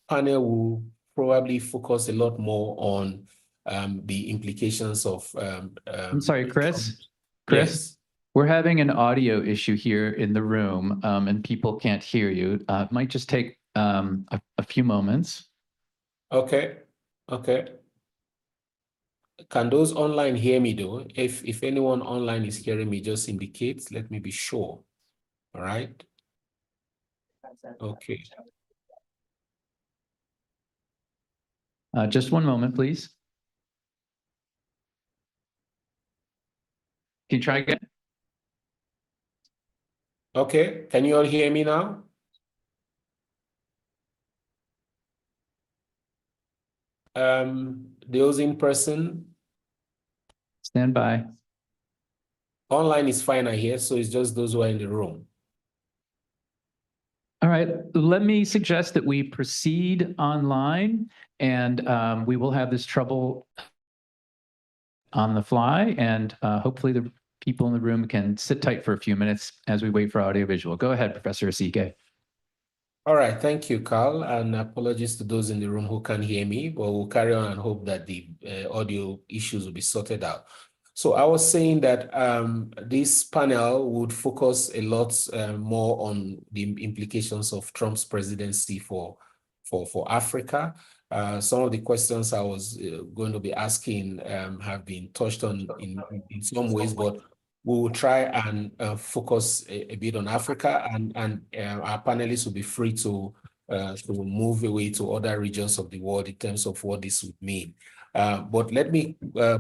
F: panel will probably focus a lot more on the implications of.
B: I'm sorry, Chris. Chris,
F: Yes.
B: we're having an audio issue here in the room, and people can't hear you. It might just take a few moments.
F: Okay. Can those online hear me though? If anyone online is hearing me, just indicate. Let me be sure. All right. Okay.
B: Just one moment, please. Can you try again?
F: Okay. Can you all hear me now? Those in person.
B: Stand by.
F: Online is fine, I hear. So it's just those who are in the room.
B: All right, let me suggest that we proceed online, and we will have this trouble on the fly, and hopefully the people in the room can sit tight for a few minutes as we wait for audiovisual. Go ahead, Professor Asike.
F: All right, thank you, Carl, and apologies to those in the room who can't hear me, but we'll carry on and hope that the audio issues will be sorted out. So I was saying that this panel would focus a lot more on the implications of Trump's presidency for Africa. Some of the questions I was going to be asking have been touched on in some ways, but we will try and focus a bit on Africa, and our panelists will be free to move away to other regions of the world in terms of what this would mean. But let me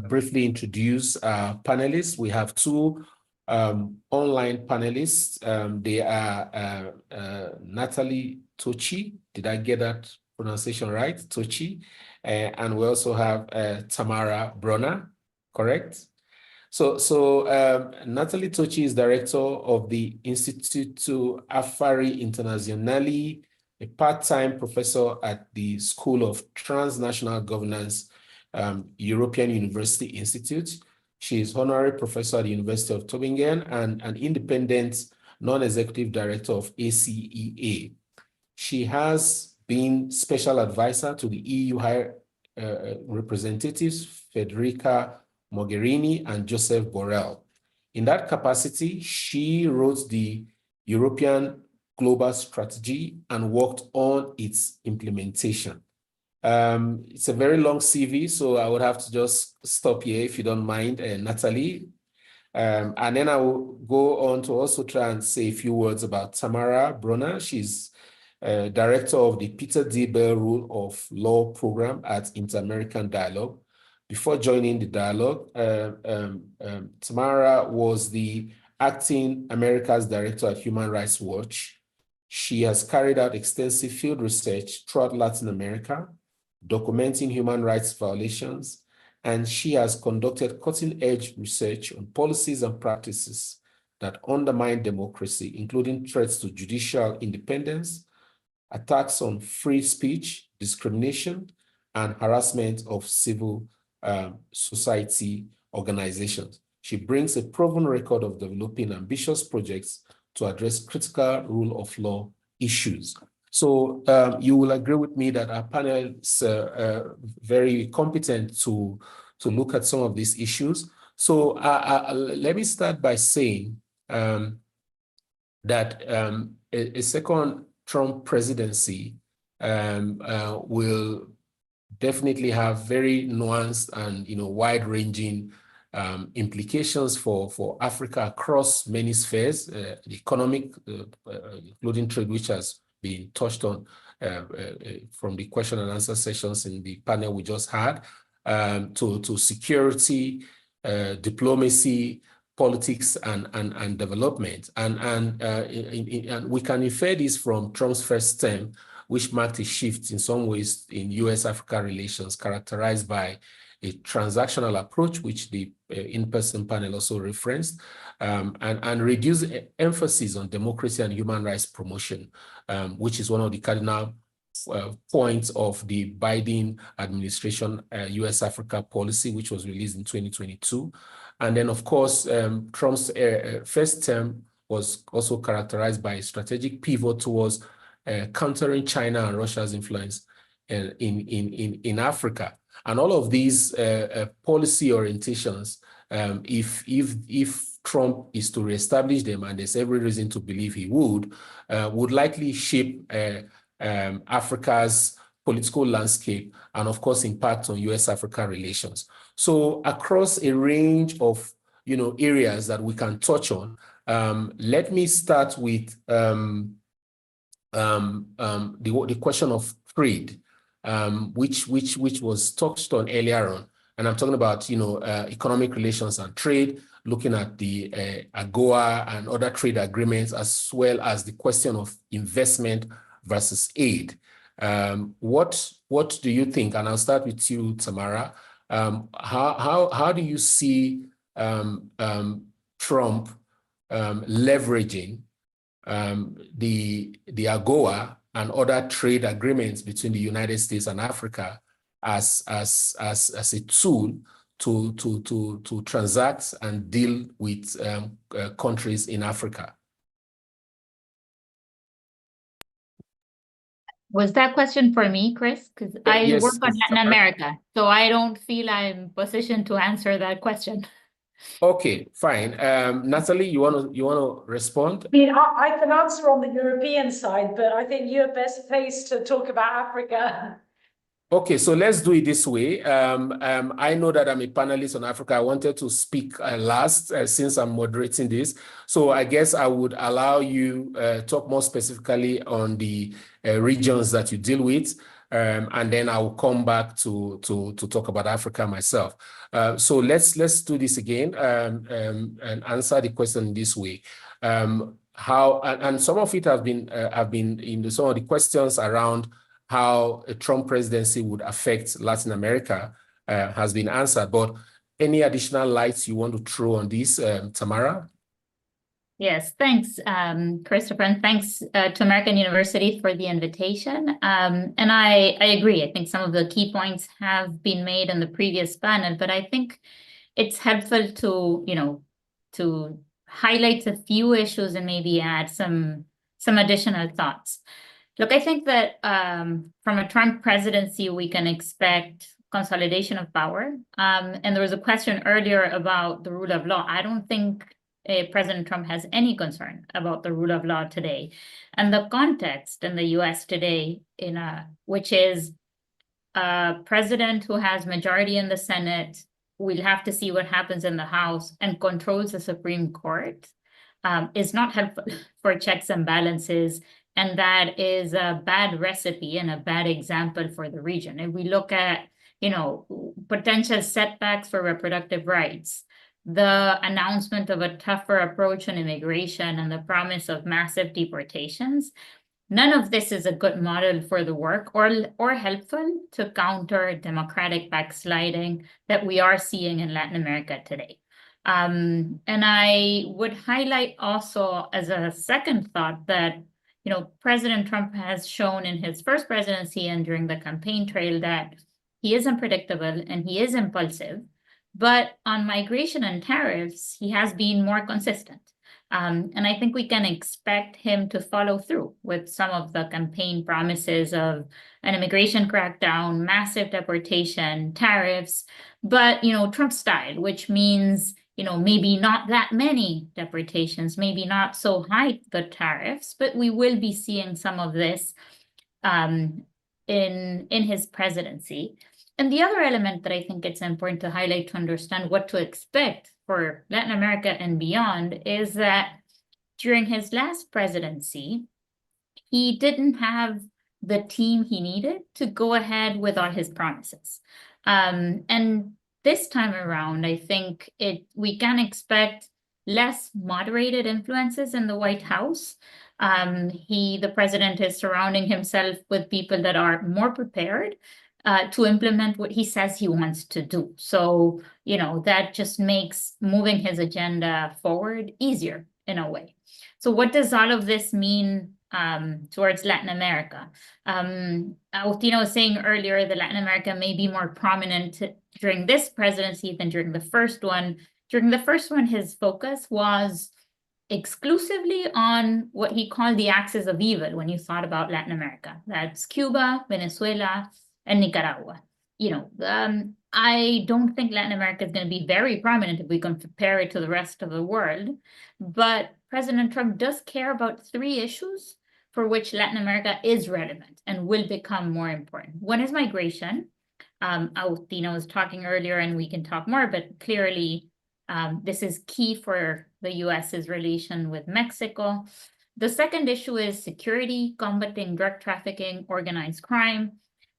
F: briefly introduce our panelists. We have two online panelists. They are Natalie Tochi. Did I get that pronunciation right? Tochi. And we also have Tamara Brunner, correct? So Natalie Tochi is director of the Instituto Affari Internazionali, a part-time professor at the School of Transnational Governance, European University Institute. She is honorary professor at the University of Tübingen and an independent non-executive director of ACEA. She has been special advisor to the EU High Representatives Federica Mogherini and Joseph Borrell. In that capacity, she wrote the European Global Strategy and worked on its implementation. It's a very long CV, so I would have to just stop here if you don't mind, Natalie. And then I will go on to also try and say a few words about Tamara Brunner. She's director of the Peter D. Bell Rule of Law program at Inter-American Dialogue. Before joining the dialogue, Tamara was the acting America's director at Human Rights Watch. She has carried out extensive field research throughout Latin America, documenting human rights violations, and she has conducted cutting-edge research on policies and practices that undermine democracy, including threats to judicial independence, attacks on free speech, discrimination, and harassment of civil society organizations. She brings a proven record of developing ambitious projects to address critical rule of law issues. So you will agree with me that our panel is very competent to look at some of these issues. So let me start by saying that a second Trump presidency will definitely have very nuanced and wide-ranging implications for Africa across many spheres, the economic, including trade, which has been touched on from the question and answer sessions in the panel we just had, to security, diplomacy, politics, and development. And we can infer this from Trump's first term, which marked a shift in some ways in US-Africa relations, characterized by a transactional approach, which the in-person panel also referenced, and reduced emphasis on democracy and human rights promotion, which is one of the cardinal points of the Biden administration US-Africa policy, which was released in 2022. And then, of course, Trump's first term was also characterized by a strategic pivot towards countering China and Russia's influence in Africa. And all of these policy orientations, if Trump is to reestablish them, and there's every reason to believe he would likely shape Africa's political landscape and, of course, impact on US-Africa relations. So across a range of areas that we can touch on, let me start with the question of trade, which was touched on earlier on, and I'm talking about economic relations and trade, looking at the AGOA and other trade agreements, as well as the question of investment versus aid. What do you think? And I'll start with you, Tamara. How do you see Trump leveraging the AGOA and other trade agreements between the United States and Africa as a tool to transact and deal with countries in Africa?
G: Was that question for me, Chris? Because I
F: Yes,
G: work on Latin
F: Tamara.
G: America, so I don't feel I'm positioned to answer that question.
F: Okay, fine. Natalie, you want to respond?
H: I mean, I can answer on the European side, but I think you're best placed to talk about Africa.
F: Okay, so let's do it this way. I know that I'm a panelist on Africa. I wanted to speak last since I'm moderating this. So I guess I would allow you talk more specifically on the regions that you deal with. And then I will come back to talk about Africa myself. So let's do this again and answer the question this way. How and some of it have been in some of the questions around how a Trump presidency would affect Latin America has been answered. But any additional lights you want to throw on this, Tamara?
G: Yes, thanks, Christopher, and thanks to American University for the invitation. And I agree. I think some of the key points have been made in the previous panel, but I think it's helpful to highlight a few issues and maybe add some additional thoughts. Look, I think that from a Trump presidency, we can expect consolidation of power. And there was a question earlier about the rule of law. I don't think President Trump has any concern about the rule of law today. And the context in the US today, which is a president who has majority in the Senate, we'll have to see what happens in the House, and controls the Supreme Court, is not helpful for checks and balances. And that is a bad recipe and a bad example for the region. If we look at potential setbacks for reproductive rights, the announcement of a tougher approach on immigration, and the promise of massive deportations. None of this is a good model for the work or helpful to counter democratic backsliding that we are seeing in Latin America today. And I would highlight also as a second thought that, President Trump has shown in his first presidency and during the campaign trail that he is unpredictable and he is impulsive. But on migration and tariffs, he has been more consistent. And I think we can expect him to follow through with some of the campaign promises of an immigration crackdown, massive deportation, tariffs, but, Trump style, which means, maybe not that many deportations, maybe not so high the tariffs, but we will be seeing some of this in his presidency. And the other element that I think it's important to highlight to understand what to expect for Latin America and beyond is that during his last presidency, he didn't have the team he needed to go ahead with all his promises. And this time around, I think we can expect less moderated influences in the White House. The president is surrounding himself with people that are more prepared to implement what he says he wants to do. So, that just makes moving his agenda forward easier in a way. So what does all of this mean towards Latin America? Agustino was saying earlier that Latin America may be more prominent during this presidency than during the first one. During the first one, his focus was exclusively on what he called the axis of evil when you thought about Latin America. That's Cuba, Venezuela, and Nicaragua. I don't think Latin America is going to be very prominent if we compare it to the rest of the world, but President Trump does care about 3 issues for which Latin America is relevant and will become more important. One is migration. Agustino was talking earlier, and we can talk more, but clearly this is key for the US's relation with Mexico. The second issue is security, combating drug trafficking, organized crime.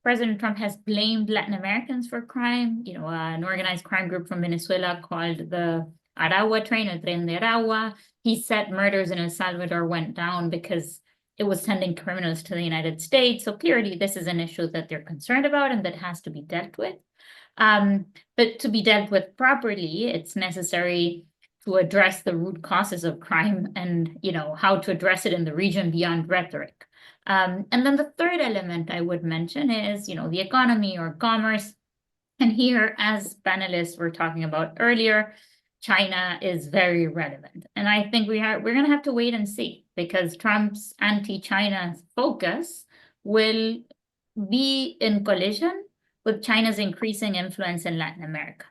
G: President Trump has blamed Latin Americans for crime. An organized crime group from Venezuela called the Aragua train, or Tren de Aragua. He said murders in El Salvador went down because it was sending criminals to the United States. So clearly this is an issue that they're concerned about and that has to be dealt with. But to be dealt with properly, it's necessary to address the root causes of crime and, how to address it in the region beyond rhetoric. And then the third element I would mention is, the economy or commerce. And here, as panelists were talking about earlier, China is very relevant. And I think we're going to have to wait and see, because Trump's anti-China focus will be in collision with China's increasing influence in Latin America.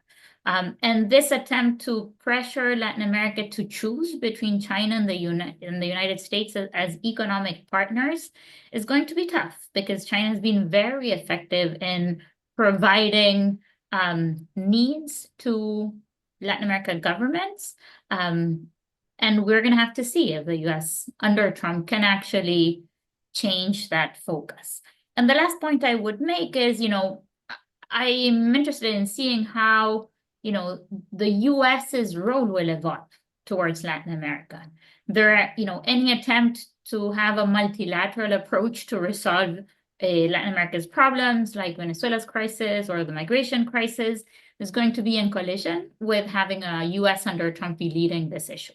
G: And this attempt to pressure Latin America to choose between China and the United States as economic partners is going to be tough, because China has been very effective in providing needs to Latin American governments. And we're going to have to see if the US under Trump can actually change that focus. And the last point I would make is, I'm interested in seeing how the US's role will evolve towards Latin America. Any attempt to have a multilateral approach to resolve Latin America's problems, like Venezuela's crisis or the migration crisis, is going to be in collision with having a US under Trump be leading this issue.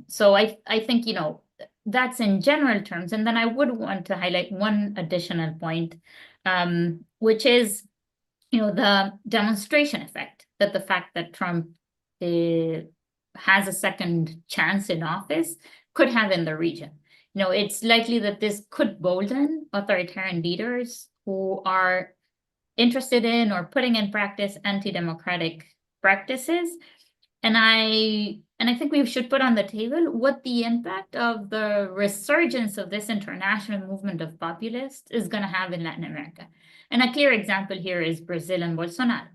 G: So I think, that's in general terms. And then I would want to highlight one additional point, which is, the demonstration effect that the fact that Trump has a second chance in office could have in the region. It's likely that this could bolden authoritarian leaders who are interested in or putting in practice anti-democratic practices. And I think we should put on the table what the impact of the resurgence of this international movement of populists is going to have in Latin America. And a clear example here is Brazil and Bolsonaro.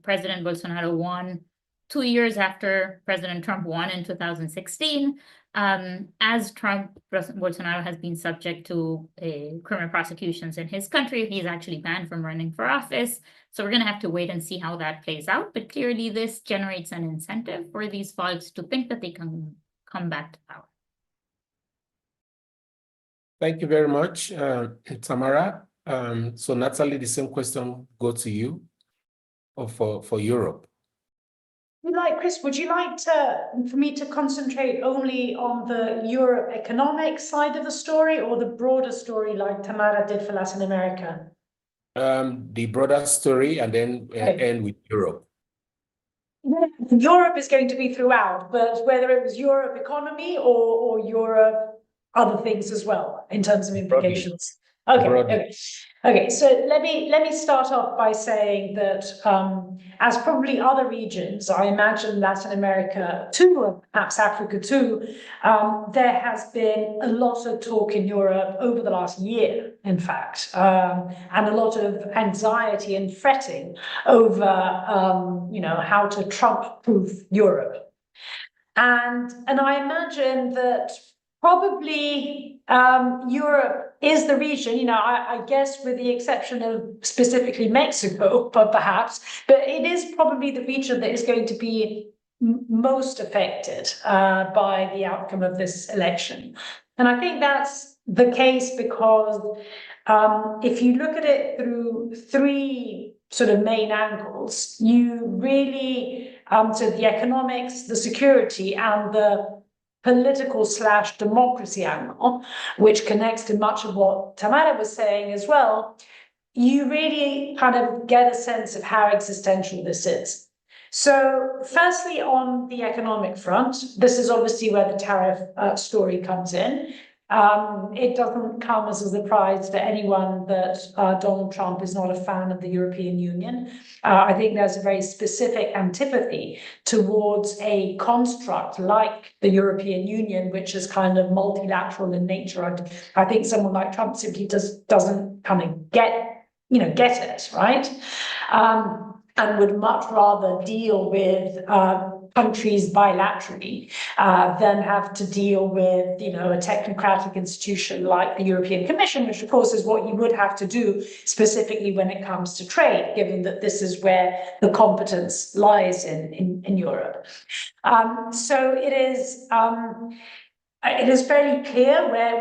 G: President Bolsonaro won 2 years after President Trump won in 2016, as President Bolsonaro has been subject to criminal prosecutions in his country, he's actually banned from running for office. So we're going to have to wait and see how that plays out. But clearly, this generates an incentive for these folks to think that they can come back to power.
F: Thank you very much, Tamara. So Natalie, the same question go to you, or for Europe.
H: Chris, would you like for me to concentrate only on the Europe economic side of the story, or the broader story like Tamara did for Latin America?
F: The broader story, and then end with Europe.
H: Europe is going to be throughout, but whether it was Europe economy or Europe other things as well in terms of implications. Okay. So let me start off by saying that as probably other regions, I imagine Latin America too, and perhaps Africa too, there has been a lot of talk in Europe over the last year, in fact, and a lot of anxiety and fretting over how to Trump-proof Europe. And I imagine that probably Europe is the region, I guess with the exception of specifically Mexico, but it is probably the region that is going to be most affected by the outcome of this election. And I think that's the case because if you look at it through three sort of main angles, you really, so the economics, the security, and the political/democracy angle, which connects to much of what Tamara was saying as well, you really kind of get a sense of how existential this is. So firstly, on the economic front, this is obviously where the tariff story comes in. It doesn't come as a surprise to anyone that Donald Trump is not a fan of the European Union. I think there's a very specific antipathy towards a construct like the European Union, which is kind of multilateral in nature. I think someone like Trump simply doesn't kind of get it, right? And would much rather deal with countries bilaterally than have to deal with, a technocratic institution like the European Commission, which of course is what you would have to do specifically when it comes to trade, given that this is where the competence lies in Europe. So it is fairly clear where,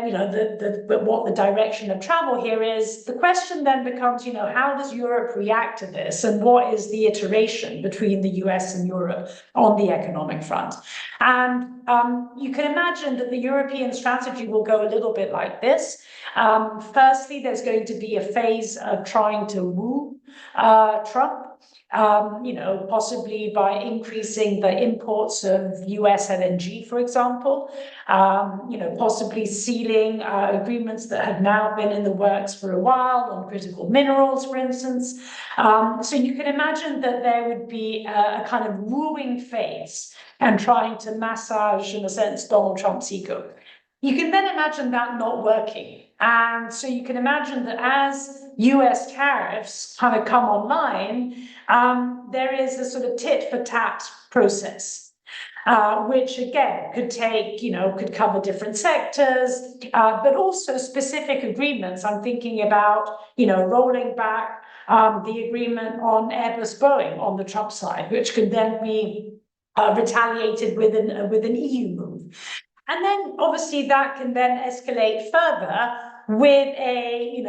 H: what the direction of travel here is. The question then becomes, how does Europe react to this? And what is the iteration between the US and Europe on the economic front? And you can imagine that the European strategy will go a little bit like this. Firstly, there's going to be a phase of trying to woo Trump. Possibly by increasing the imports of US LNG, for example, possibly sealing agreements that have now been in the works for a while on critical minerals, for instance. So you can imagine that there would be a kind of wooing phase and trying to massage, in a sense, Donald Trump's ego. You can then imagine that not working. And so you can imagine that as US tariffs kind of come online, there is a sort of tit for tat process, which again could take, could cover different sectors, but also specific agreements. I'm thinking about, rolling back the agreement on Airbus Boeing on the Trump side, which could then be retaliated with an EU move. And then obviously that can then escalate further with a,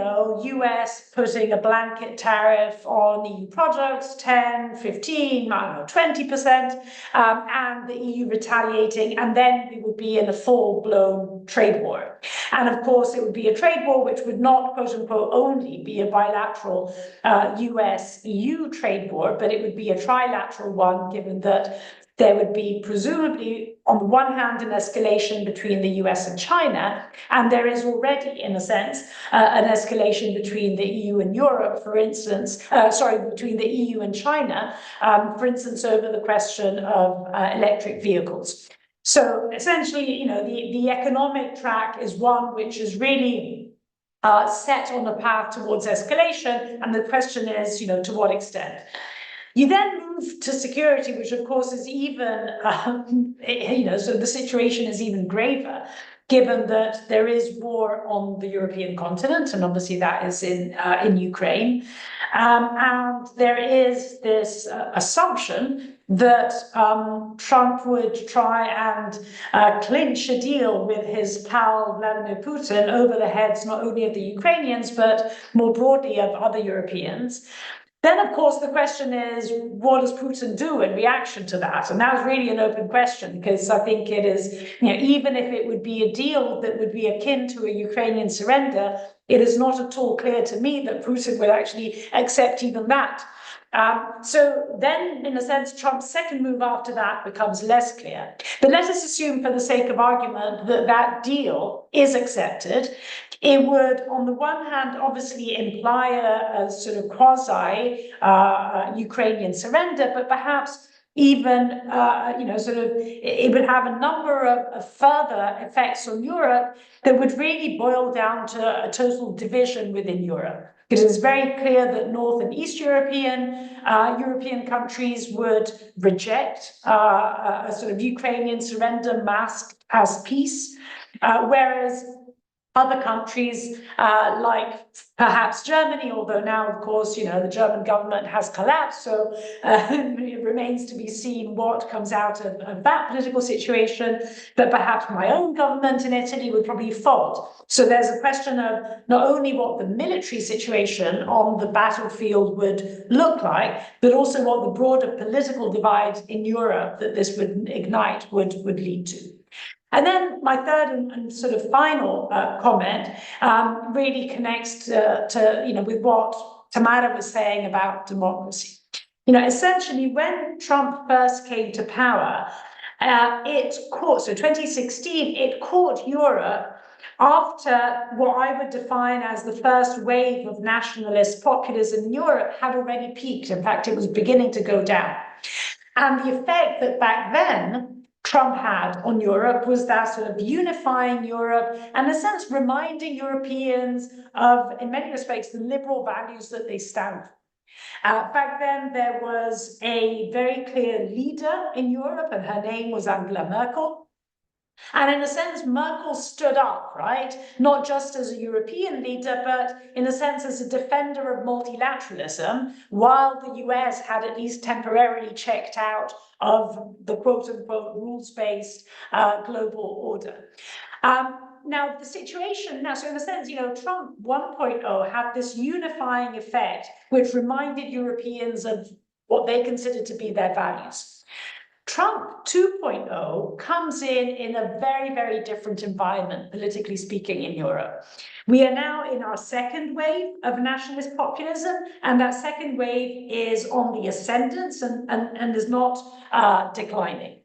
H: US putting a blanket tariff on EU products, 10, 15, 20%, and the EU retaliating, and then we would be in a full-blown trade war. And of course, it would be a trade war which would not, quote unquote, only be a bilateral US-EU trade war, but it would be a trilateral one, given that there would be presumably, on the one hand, an escalation between the US and China, and there is already, in a sense, an escalation between the EU and Europe, for instance, between the EU and China, for instance, over the question of electric vehicles. So essentially, the economic track is one which is really set on a path towards escalation, and the question is, to what extent? You then move to security, which of course is even, so the situation is even graver, given that there is war on the European continent, and obviously that is in Ukraine. And there is this assumption that Trump would try and clinch a deal with his pal Vladimir Putin over the heads not only of the Ukrainians, but more broadly of other Europeans. Then, of course, the question is, what does Putin do in reaction to that? And that was really an open question, because I think it is, even if it would be a deal that would be akin to a Ukrainian surrender, it is not at all clear to me that Putin would actually accept even that. So then, in a sense, Trump's second move after that becomes less clear. But let us assume, for the sake of argument, that that deal is accepted. It would, on the one hand, obviously imply a sort of quasi-Ukrainian surrender, but perhaps even, it would have a number of further effects on Europe that would really boil down to a total division within Europe. Because it's very clear that North and East European countries would reject a sort of Ukrainian surrender masked as peace, whereas other countries like perhaps Germany, although now, of course, the German government has collapsed, so it remains to be seen what comes out of that political situation, but perhaps my own government in Italy would probably fold. So there's a question of not only what the military situation on the battlefield would look like, but also what the broader political divide in Europe that this would ignite would lead to. And then my third and sort of final comment really connects to with what Tamara was saying about democracy. Essentially, when Trump first came to power, it caught, so 2016, it caught Europe after what I would define as the first wave of nationalist populism in Europe had already peaked. In fact, it was beginning to go down. And the effect that back then Trump had on Europe was that sort of unifying Europe and, in a sense, reminding Europeans of, in many respects, the liberal values that they stand for. Back then, there was a very clear leader in Europe, and her name was Angela Merkel. And in a sense, Merkel stood up, right? Not just as a European leader, but in a sense as a defender of multilateralism, while the US had at least temporarily checked out of the quote-unquote rules-based global order. Now, the situation now, so in a sense, Trump 1.0 had this unifying effect, which reminded Europeans of what they considered to be their values. Trump 2.0 comes in a very, very different environment, politically speaking, in Europe. We are now in our second wave of nationalist populism, and that second wave is on the ascendance and is not declining.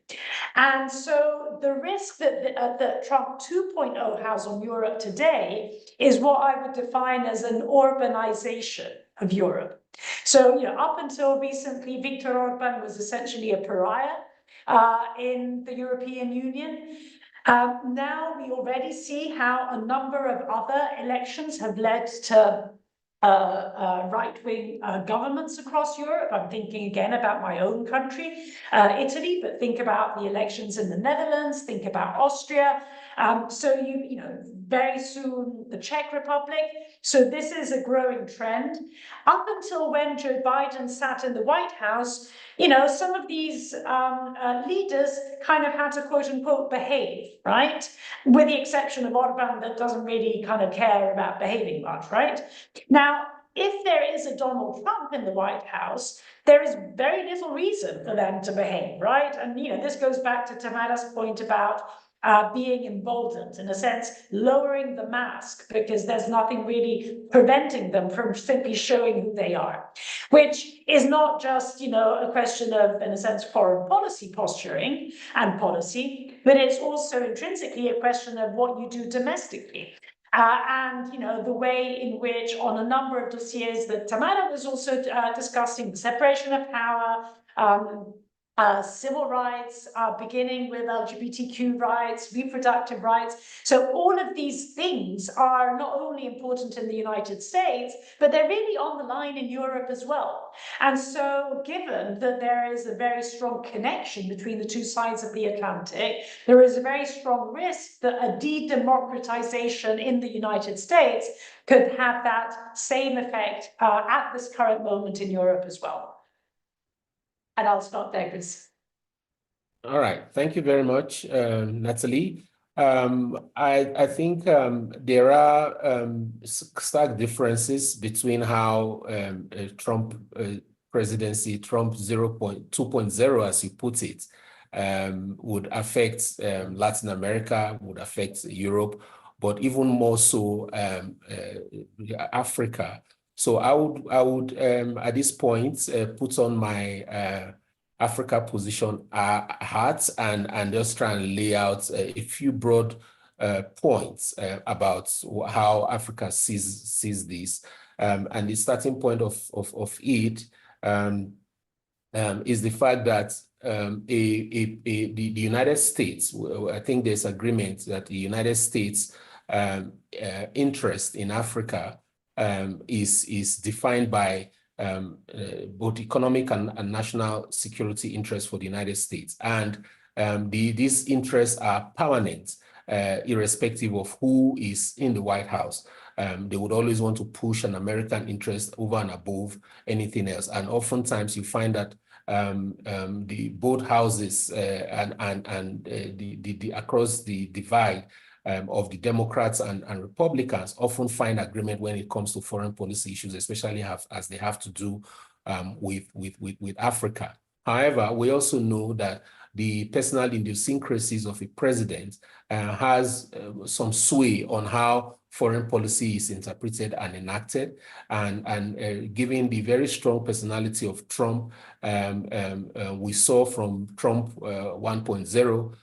H: And so the risk that Trump 2.0 has on Europe today is what I would define as an Orbanization of Europe. So, up until recently, Viktor Orban was essentially a pariah in the European Union. Now we already see how a number of other elections have led to right-wing governments across Europe. I'm thinking again about my own country, Italy, but think about the elections in the Netherlands, think about Austria. So very soon the Czech Republic. So this is a growing trend. Up until when Joe Biden sat in the White House, some of these leaders kind of had to quote unquote behave, right? With the exception of Orban, that doesn't really kind of care about behaving much, right? Now, if there is a Donald Trump in the White House, there is very little reason for them to behave, right? And this goes back to Tamara's point about being emboldened, in a sense, lowering the mask, because there's nothing really preventing them from simply showing who they are, which is not just, a question of, in a sense, foreign policy posturing and policy, but it's also intrinsically a question of what you do domestically. And the way in which, on a number of dossiers that Tamara was also discussing, the separation of power, civil rights, beginning with LGBTQ rights, reproductive rights. So all of these things are not only important in the United States, but they're really on the line in Europe as well. And so given that there is a very strong connection between the two sides of the Atlantic, there is a very strong risk that a de-democratization in the United States could have that same effect at this current moment in Europe as well. And I'll stop there, Chris.
F: All right, thank you very much, Natalie. I think there are stark differences between how Trump presidency, Trump 2.0, as you put it, would affect Latin America, would affect Europe, but even more so Africa. So I would at this point put on my Africa position hat and just try and lay out a few broad points about how Africa sees this. And the starting point of it is the fact that the United States, I think there's agreement that the United States interest in Africa is defined by both economic and national security interests for the United States. And these interests are permanent, irrespective of who is in the White House. They would always want to push an American interest over and above anything else. And oftentimes you find that both houses and across the divide of the Democrats and Republicans often find agreement when it comes to foreign policy issues, especially as they have to do with Africa. However, we also know that the personal idiosyncrasies of a president has some sway on how foreign policy is interpreted and enacted. And given the very strong personality of Trump, we saw from Trump 1.0,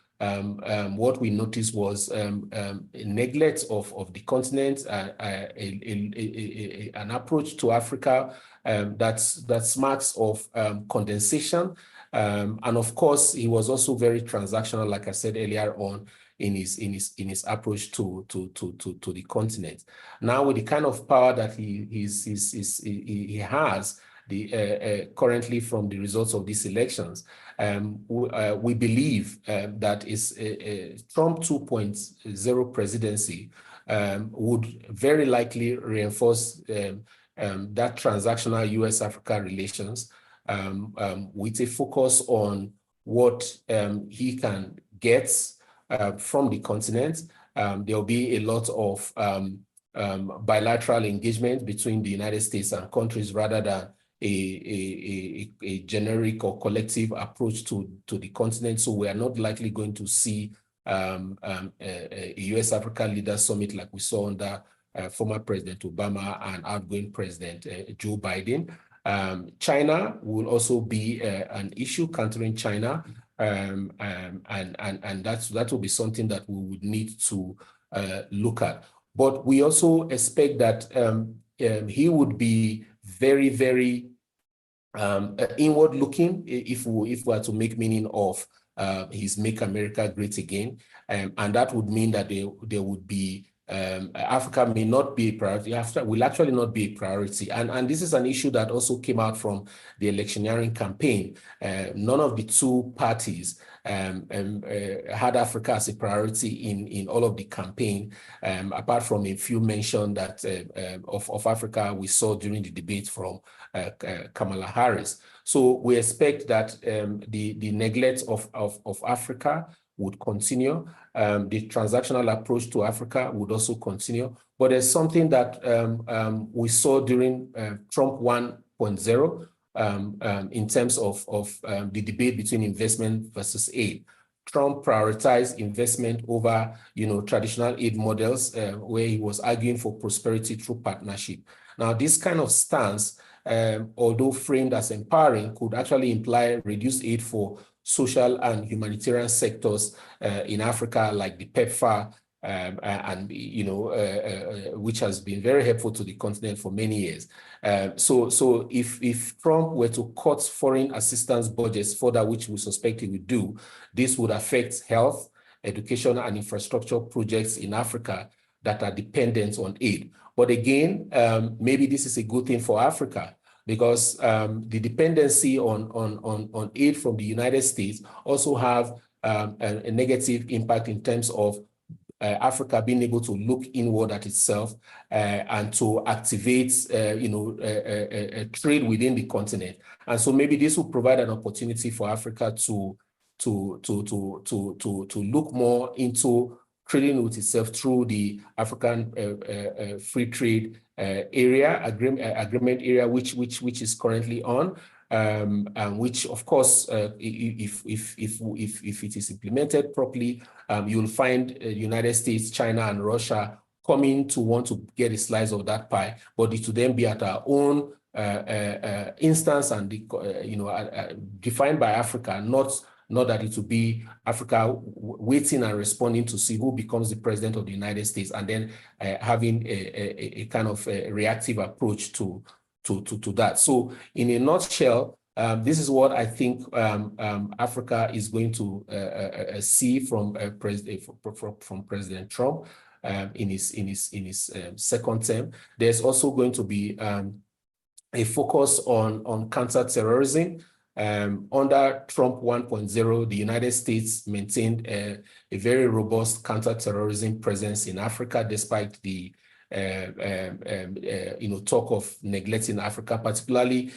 F: what we noticed was a neglect of the continent, an approach to Africa that smacks of condensation. And of course, he was also very transactional, like I said earlier on, in his approach to the continent. Now, with the kind of power that he has, currently from the results of these elections, we believe that Trump 2.0 presidency would very likely reinforce that transactional US-Africa relations with a focus on what he can get from the continent. There'll be a lot of bilateral engagement between the United States and countries rather than a generic or collective approach to the continent. So we are not likely going to see a US-Africa Leaders Summit like we saw under former President Obama and outgoing President Joe Biden. China will also be an issue, countering China, and that will be something that we would need to look at. But we also expect that he would be very, very inward-looking if we are to make meaning of his "Make America Great Again," and that would mean that there would be Africa may not be a priority. Africa will actually not be a priority, and this is an issue that also came out from the electioneering campaign. None of the two parties had Africa as a priority in all of the campaign, apart from a few mention that of Africa we saw during the debate from Kamala Harris. So we expect that the neglect of Africa would continue. The transactional approach to Africa would also continue. But there's something that we saw during Trump 1.0 in terms of the debate between investment versus aid. Trump prioritized investment over, traditional aid models, where he was arguing for prosperity through partnership. Now, this kind of stance, although framed as empowering, could actually imply reduced aid for social and humanitarian sectors in Africa, like the PEPFAR and which has been very helpful to the continent for many years. So if Trump were to cut foreign assistance budgets further, which we suspect he would do, this would affect health, education, and infrastructure projects in Africa that are dependent on aid. But again, maybe this is a good thing for Africa, because the dependency on aid from the United States also have a negative impact in terms of Africa being able to look inward at itself and to activate, trade within the continent. And so maybe this will provide an opportunity for Africa to look more into trading with itself through the African free trade agreement area, which is currently on. And which, of course, if it is implemented properly, you'll find United States, China, and Russia coming to want to get a slice of that pie, but it will then be at our own instance and defined by Africa, not that it will be Africa waiting and responding to see who becomes the president of the United States, and then having a kind of a reactive approach to that. So in a nutshell, this is what I think Africa is going to see from President Trump in his second term. There's also going to be a focus on counterterrorism. Under Trump 1.0, the United States maintained a very robust counterterrorism presence in Africa, despite the talk of neglecting Africa, particularly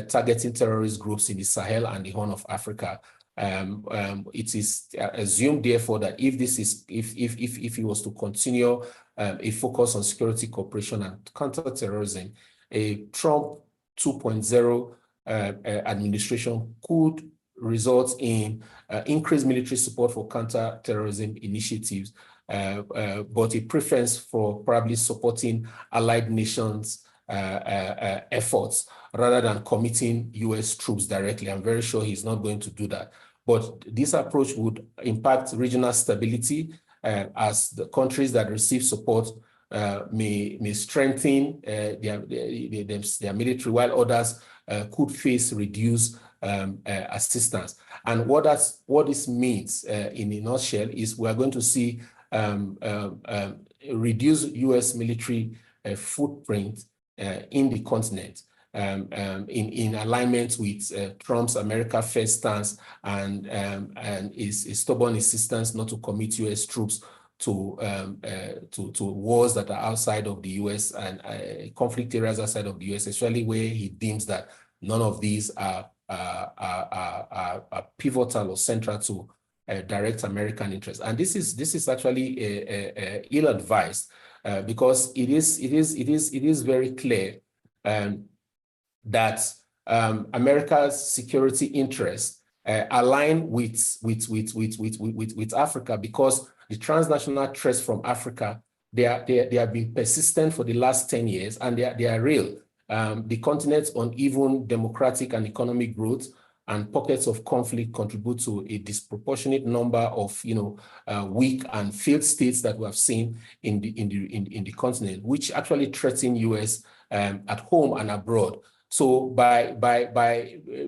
F: targeting terrorist groups in the Sahel and the Horn of Africa. It is assumed, therefore, that if he was to continue a focus on security cooperation and counterterrorism, a Trump 2.0 administration could result in increased military support for counterterrorism initiatives, but a preference for probably supporting allied nations' efforts rather than committing U.S. troops directly. I'm very sure he's not going to do that. But this approach would impact regional stability as the countries that receive support may strengthen their military, while others could face reduced assistance. And what this means in a nutshell is we are going to see reduced U.S. military footprint in the continent, in alignment with Trump's America First stance and his stubborn insistence not to commit U.S. troops to wars that are outside of the U.S. and conflict areas outside of the U.S., especially where he deems that none of these are pivotal or central to direct American interests. And this is actually ill-advised because it is very clear that America's security interests align with Africa, because the transnational threats from Africa, they have been persistent for the last 10 years, and they are real. The continent's uneven democratic and economic growth and pockets of conflict contribute to a disproportionate number of weak and failed states that we have seen in the continent, which actually threaten U.S. At home and abroad. So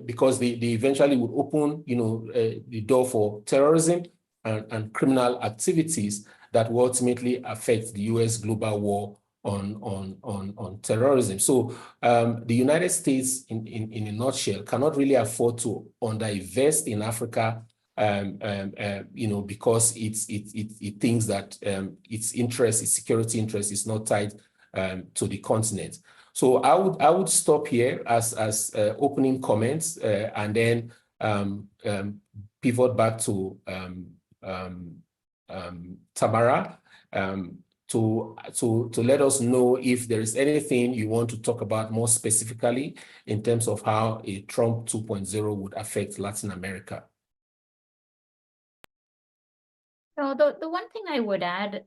F: because they eventually would open the door for terrorism and criminal activities that will ultimately affect the U.S. global war on terrorism. So the United States, in a nutshell, cannot really afford to underinvest in Africa, because it thinks that its security interest is not tied to the continent. So I would stop here as opening comments and then pivot back to Tamara to let us know if there is anything you want to talk about more specifically in terms of how a Trump 2.0 would affect Latin America.
G: So the one thing I would add,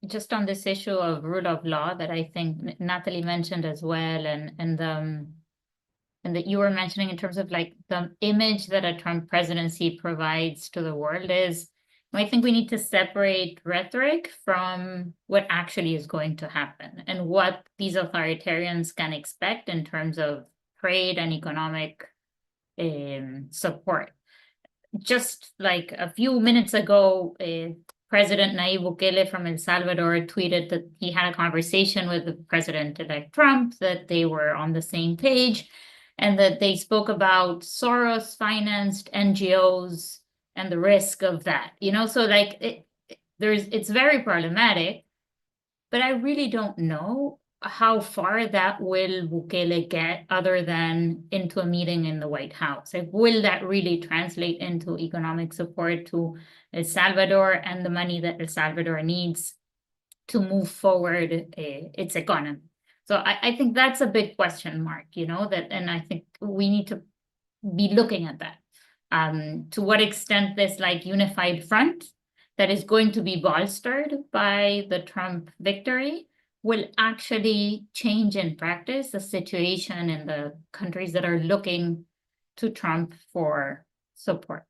G: just on this issue of rule of law that I think Natalie mentioned as well, and that you were mentioning in terms of like the image that a Trump presidency provides to the world is, I think we need to separate rhetoric from what actually is going to happen and what these authoritarians can expect in terms of trade and economic support. Just like a few minutes ago, President Nayib Bukele from El Salvador tweeted that he had a conversation with the President-elect Trump, that they were on the same page, and that they spoke about Soros-financed NGOs and the risk of that. So like it's very problematic, but I really don't know how far that will Bukele get other than into a meeting in the White House. Like, will that really translate into economic support to El Salvador and the money that El Salvador needs to move forward its economy? So I think that's a big question mark, and I think we need to be looking at that. To what extent this like unified front that is going to be bolstered by the Trump victory will actually change in practice the situation in the countries that are looking to Trump for support.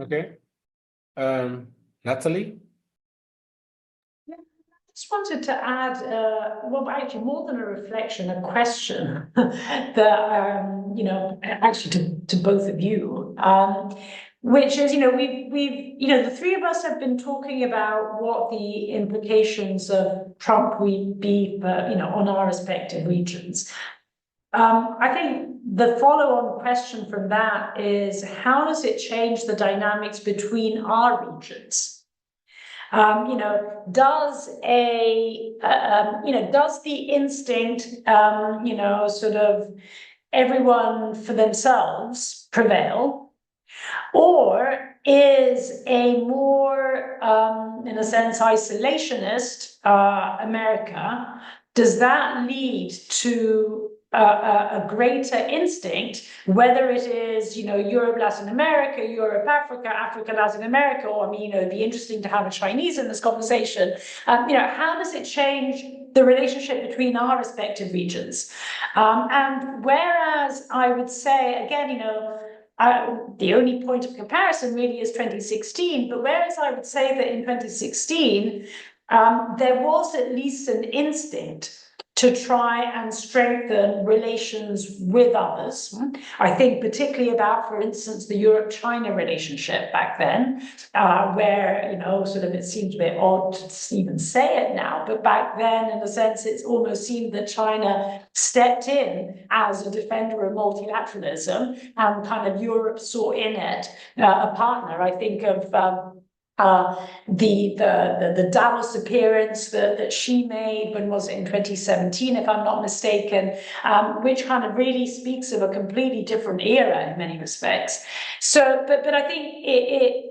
F: Okay. Natalie?
H: Just wanted to add, well, actually more than a reflection, a question that, actually to both of you, which is, we've, the three of us have been talking about what the implications of Trump would be for, on our respective regions. I think the follow-on question from that is, how does it change the dynamics between our regions? Does does the instinct, sort of everyone for themselves prevail? Or is a more, in a sense, isolationist America, does that lead to a greater instinct, whether it is, Europe, Latin America, Europe, Africa, Africa, Latin America, or it'd be interesting to have a Chinese in this conversation. How does it change the relationship between our respective regions? And whereas I would say, again, the only point of comparison really is 2016, but whereas I would say that in 2016, there was at least an instinct to try and strengthen relations with others. I think particularly about, for instance, the Europe-China relationship back then, where, sort of it seems a bit odd to even say it now, but back then, in a sense, it's almost seemed that China stepped in as a defender of multilateralism, and kind of Europe saw in it a partner. I think of the Davos appearance that she made, when was it, in 2017, if I'm not mistaken, which kind of really speaks of a completely different era in many respects. So, but I think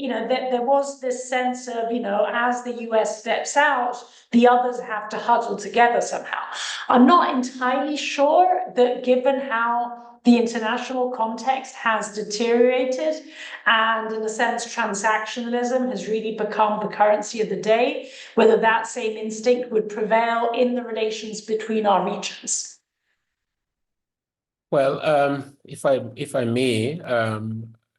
H: that there was this sense of, as the US steps out, the others have to huddle together somehow. I'm not entirely sure that, given how the international context has deteriorated, and in a sense, transactionalism has really become the currency of the day, whether that same instinct would prevail in the relations between our regions.
F: Well, if I may,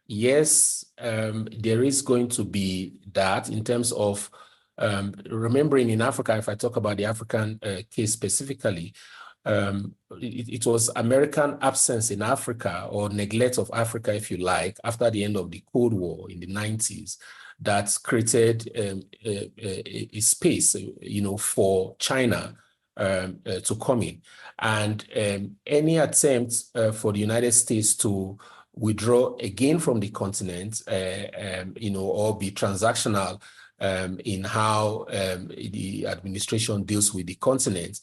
F: yes, there is going to be that in terms of remembering in Africa. If I talk about the African case specifically, it was American absence in Africa, or neglect of Africa, if you like, after the end of the Cold War in the 90s, that created a space, for China to come in. And any attempt for the United States to withdraw again from the continent, or be transactional in how the administration deals with the continent,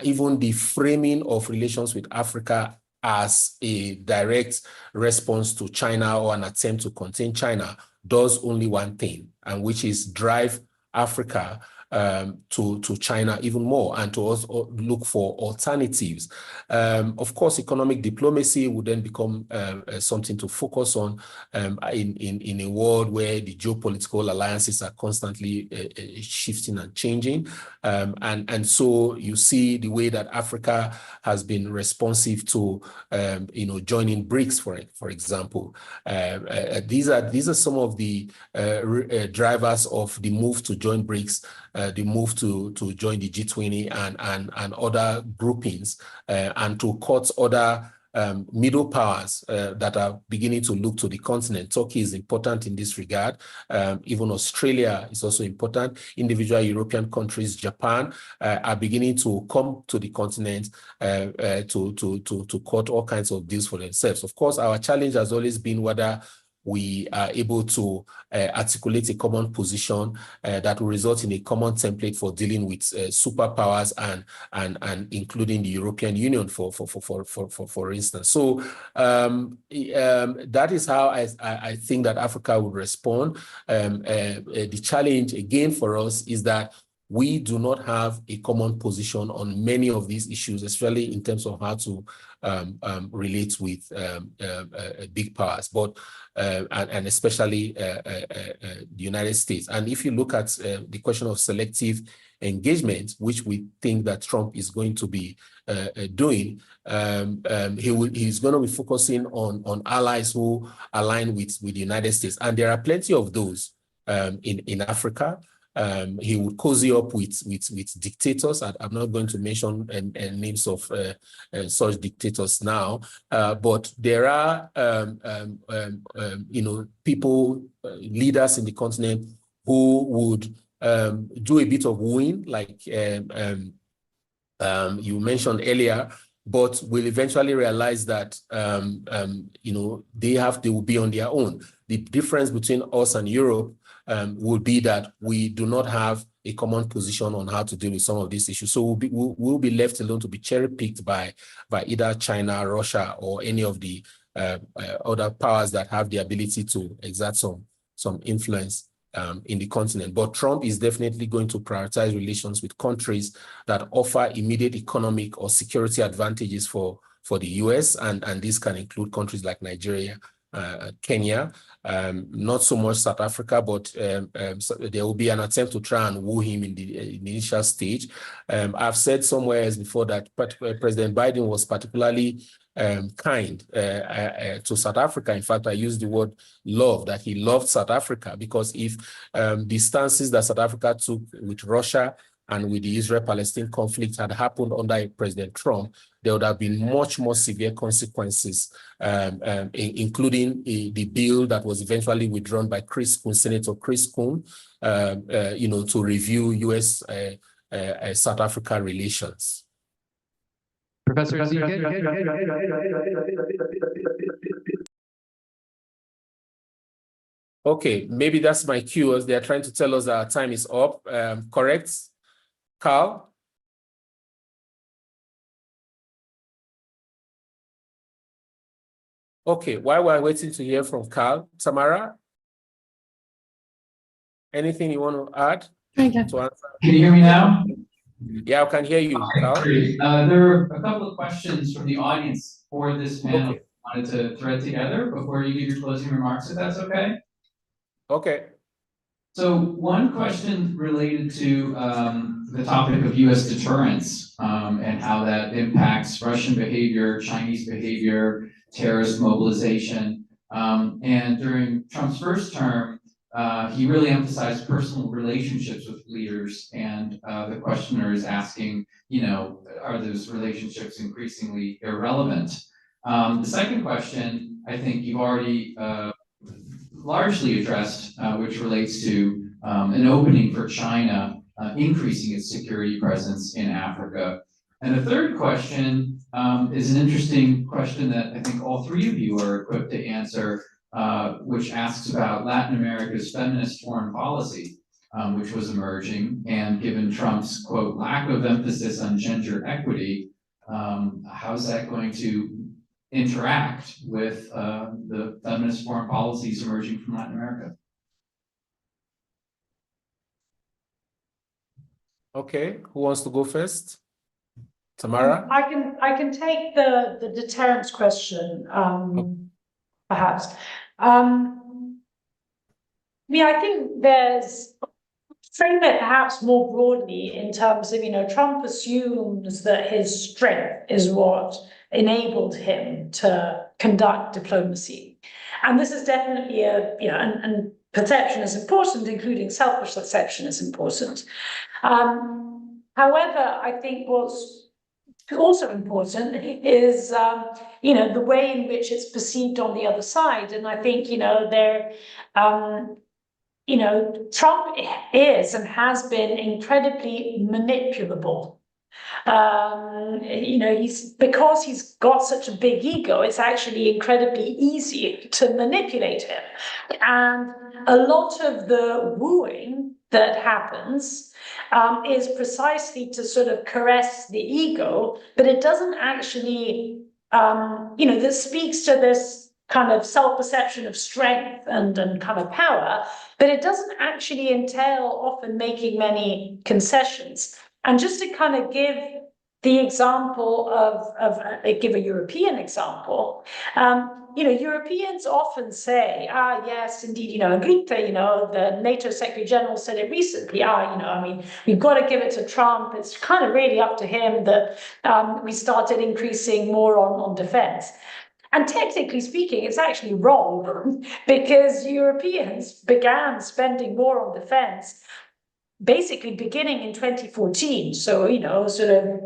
F: even the framing of relations with Africa as a direct response to China, or an attempt to contain China, does only one thing, and which is drive Africa to China even more, and to also look for alternatives. Of course, economic diplomacy would then become something to focus on in a world where the geopolitical alliances are constantly shifting and changing. And so you see the way that Africa has been responsive to joining BRICS, for example. These are some of the drivers of the move to join BRICS, the move to join the G20 and other groupings, and to cut other middle powers that are beginning to look to the continent. Turkey is important in this regard. Even Australia is also important. Individual European countries, Japan, are beginning to come to the continent to cut all kinds of deals for themselves. Of course, our challenge has always been whether we are able to articulate a common position that will result in a common template for dealing with superpowers and including the European Union, for instance. So that is how I think that Africa would respond. The challenge again for us is that we do not have a common position on many of these issues, especially in terms of how to relate with big powers, but and especially the United States. And if you look at the question of selective engagement, which we think that Trump is going to be doing, he's going to be focusing on allies who align with the United States, and there are plenty of those in Africa. He would cozy up with dictators. I'm not going to mention names of such dictators now, but there are people, leaders in the continent who would do a bit of wooing, like you mentioned earlier, but will eventually realize that they will be on their own. The difference between us and Europe would be that we do not have a common position on how to deal with some of these issues. So we'll be left alone to be cherry-picked by either China, Russia, or any of the other powers that have the ability to exert some influence in the continent. But Trump is definitely going to prioritize relations with countries that offer immediate economic or security advantages for the US, and this can include countries like Nigeria, Kenya, not so much South Africa, but so there will be an attempt to try and woo him in the initial stage. I've said somewhere else before that President Biden was particularly kind to South Africa. In fact, I used the word love, that he loved South Africa, because if the stances that South Africa took with Russia and with the Israel-Palestine conflict had happened under President Trump, there would have been much more severe consequences, including the bill that was eventually withdrawn by Senator Chris Coons, to review U.S. South Africa relations.
B: Professor Ezike?
F: Okay, maybe that's my cue as they're trying to tell us our time is up. Correct, Carl? Okay, while we're waiting to hear from Carl, Tamara, anything you want to add to answer?
B: Can you hear me now?
F: Yeah, I can hear you, Carl.
B: Great. There are a couple of questions from the audience for this panel.
F: Okay.
B: I wanted to thread together before you give your closing remarks, if that's okay.
F: Okay.
B: So one question related to the topic of U.S. deterrence and how that impacts Russian behavior, Chinese behavior, terrorist mobilization. And during Trump's first term, he really emphasized personal relationships with leaders. And the questioner is asking, are those relationships increasingly irrelevant? The second question, I think you've already largely addressed, which relates to an opening for China increasing its security presence in Africa. And the third question is an interesting question that I think all three of you are equipped to answer, which asks about Latin America's feminist foreign policy, which was emerging, and given Trump's, quote, lack of emphasis on gender equity, how's that going to interact with the feminist foreign policies emerging from Latin America?
F: Okay, who wants to go first? Tamara?
H: I can take the deterrence question, perhaps. I think there's frame it perhaps more broadly in terms of, Trump assumes that his strength is what enabled him to conduct diplomacy. And this is definitely and perception is important, including self-perception is important. However, I think what's also important is, the way in which it's perceived on the other side. And I think, Trump is and has been incredibly manipulable. Because he's got such a big ego, it's actually incredibly easy to manipulate him. And a lot of the wooing that happens is precisely to sort of caress the ego, but it doesn't actually, this speaks to this kind of self-perception of strength and kind of power, but it doesn't actually entail often making many concessions. And just to kind of give the example give a European example, Europeans often say, yes, indeed, Rutte, the NATO Secretary General said it recently, we've got to give it to Trump. It's kind of really up to him that we started increasing more on defense. And technically speaking, it's actually wrong because Europeans began spending more on defense basically beginning in 2014. So, sort of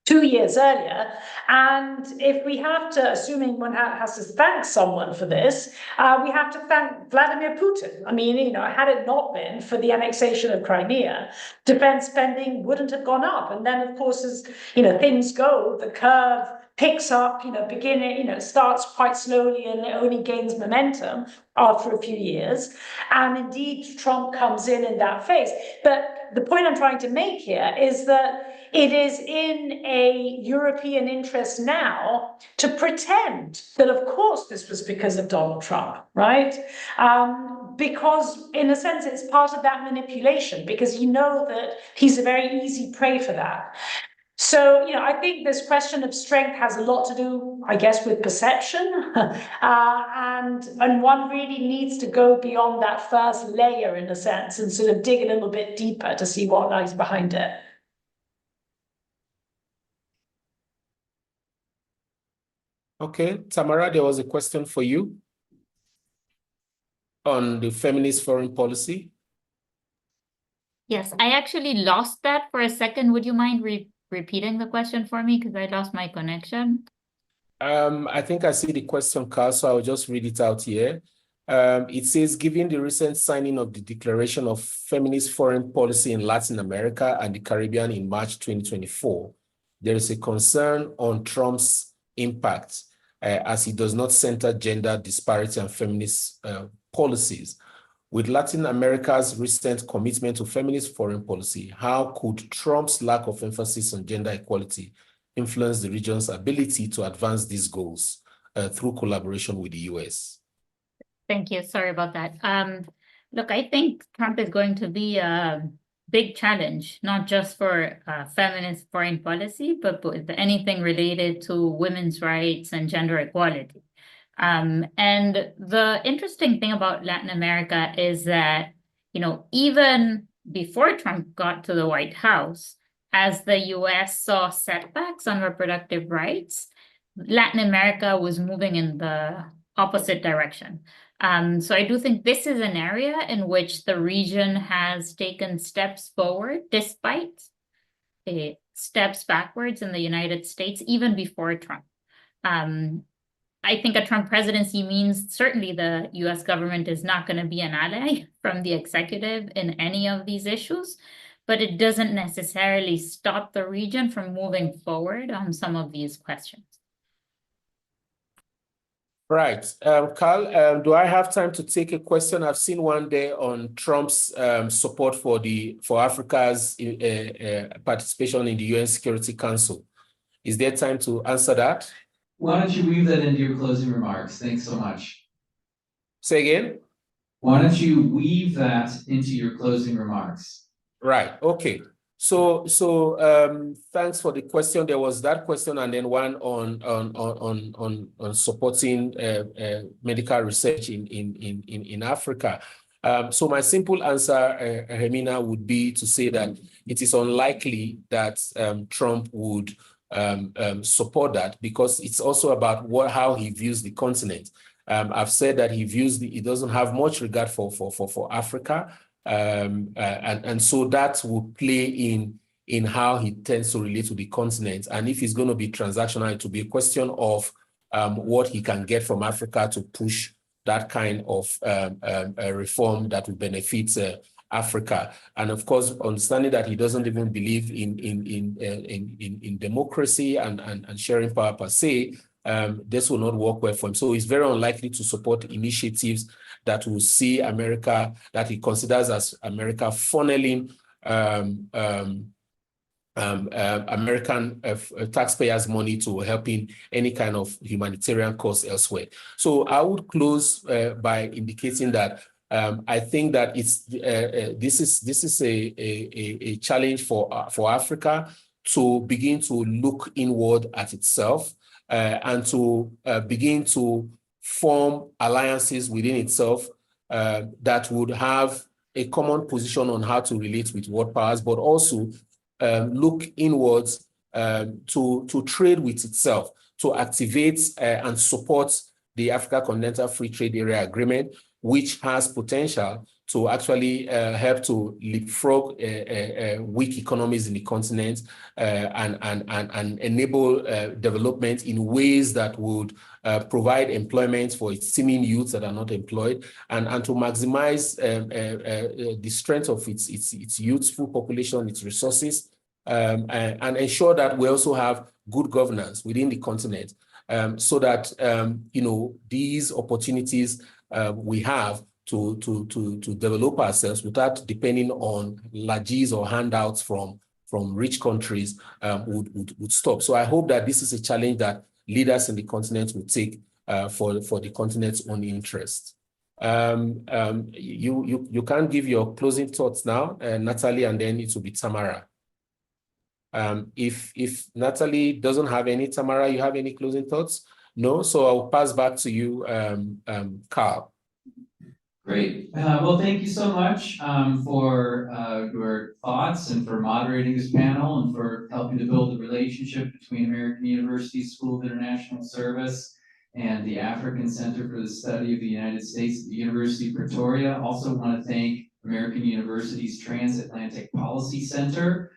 H: 2 years earlier. And if we have to, assuming one has to thank someone for this, we have to thank Vladimir Putin. Had it not been for the annexation of Crimea, defense spending wouldn't have gone up. And then, of course, as things go, the curve picks up, starts quite slowly and it only gains momentum after a few years. And indeed, Trump comes in that phase. But the point I'm trying to make here is that it is in a European interest now to pretend that, of course, this was because of Donald Trump, right? Because in a sense, it's part of that manipulation, because that he's a very easy prey for that. So, I think this question of strength has a lot to do, I guess, with perception. And one really needs to go beyond that first layer, in a sense, and sort of dig a little bit deeper to see what lies behind it.
F: Okay, Tamara, there was a question for you on the feminist foreign policy.
G: Yes, I actually lost that for a second. Would you mind repeating the question for me? Because I lost my connection.
F: I think I see the question, Carl, so I'll just read it out here. It says, given the recent signing of the Declaration of Feminist Foreign Policy in Latin America and the Caribbean in March 2024, there is a concern on Trump's impact as he does not center gender disparity and feminist policies. With Latin America's recent commitment to feminist foreign policy, how could Trump's lack of emphasis on gender equality influence the region's ability to advance these goals through collaboration with the US?
G: Thank you. Sorry about that. Look, I think Trump is going to be a big challenge, not just for feminist foreign policy, but with anything related to women's rights and gender equality. And the interesting thing about Latin America is that, even before Trump got to the White House, as the US saw setbacks on reproductive rights, Latin America was moving in the opposite direction. So I do think this is an area in which the region has taken steps forward, despite steps backwards in the United States, even before Trump. I think a Trump presidency means certainly the US government is not going to be an ally from the executive in any of these issues, but it doesn't necessarily stop the region from moving forward on some of these questions.
F: Right. Carl, do I have time to take a question? I've seen one there on Trump's support for Africa's participation in the UN Security Council. Is there time to answer that?
B: Why don't you weave that into your closing remarks? Thanks so much.
F: Say again?
B: Why don't you weave that into your closing remarks?
F: Right. Okay. Thanks for the question. There was that question, and then one on supporting medical research in Africa. So my simple answer, Hermina, would be to say that it is unlikely that Trump would support that, because it's also about how he views the continent. I've said that he doesn't have much regard for Africa. And so that will play in how he tends to relate to the continent. And if it's going to be transactional, it will be a question of what he can get from Africa to push that kind of reform that will benefit Africa. And of course, understanding that he doesn't even believe in democracy and sharing power per se, this will not work well for him. So he's very unlikely to support initiatives that will see America, that he considers as America funneling American taxpayers' money to helping any kind of humanitarian cause elsewhere. So I would close by indicating that I think that this is a challenge for Africa to begin to look inward at itself and to begin to form alliances within itself that would have a common position on how to relate with world powers, but also look inwards to trade with itself, to activate and support the Africa Continental Free Trade Area Agreement, which has potential to actually help to leapfrog weak economies in the continent and enable development in ways that would provide employment for its teeming youths that are not employed, and to maximize the strength of its youthful population, its resources, and ensure that we also have good governance within the continent, so that these opportunities we have to develop ourselves without depending on largesse or handouts from rich countries would stop. So I hope that this is a challenge that leaders in the continent will take for the continent's own interest. You can give your closing thoughts now, Natalie, and then it will be Tamara. If Natalie doesn't have any, Tamara, you have any closing thoughts? No, so I'll pass back to you, Carl.
B: Great. Well, thank you so much for your thoughts and for moderating this panel and for helping to build a relationship between American University School of International Service and the African Center for the Study of the United States at the University of Pretoria. Also want to thank American University's Transatlantic Policy Center,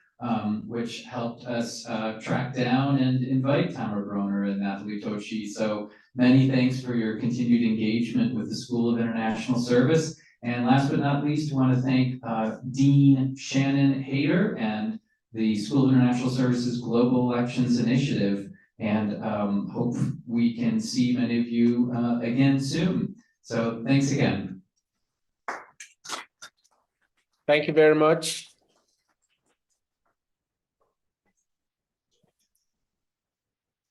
B: which helped us track down and invite Tamara Broner and Nathalie Tochi. So many thanks for your continued engagement with the School of International Service. And last but not least, I want to thank Dean Shannon Hayter and the School of International Service's Global Elections Initiative. And hope we can see many of you again soon. So thanks again.
F: Thank you very much.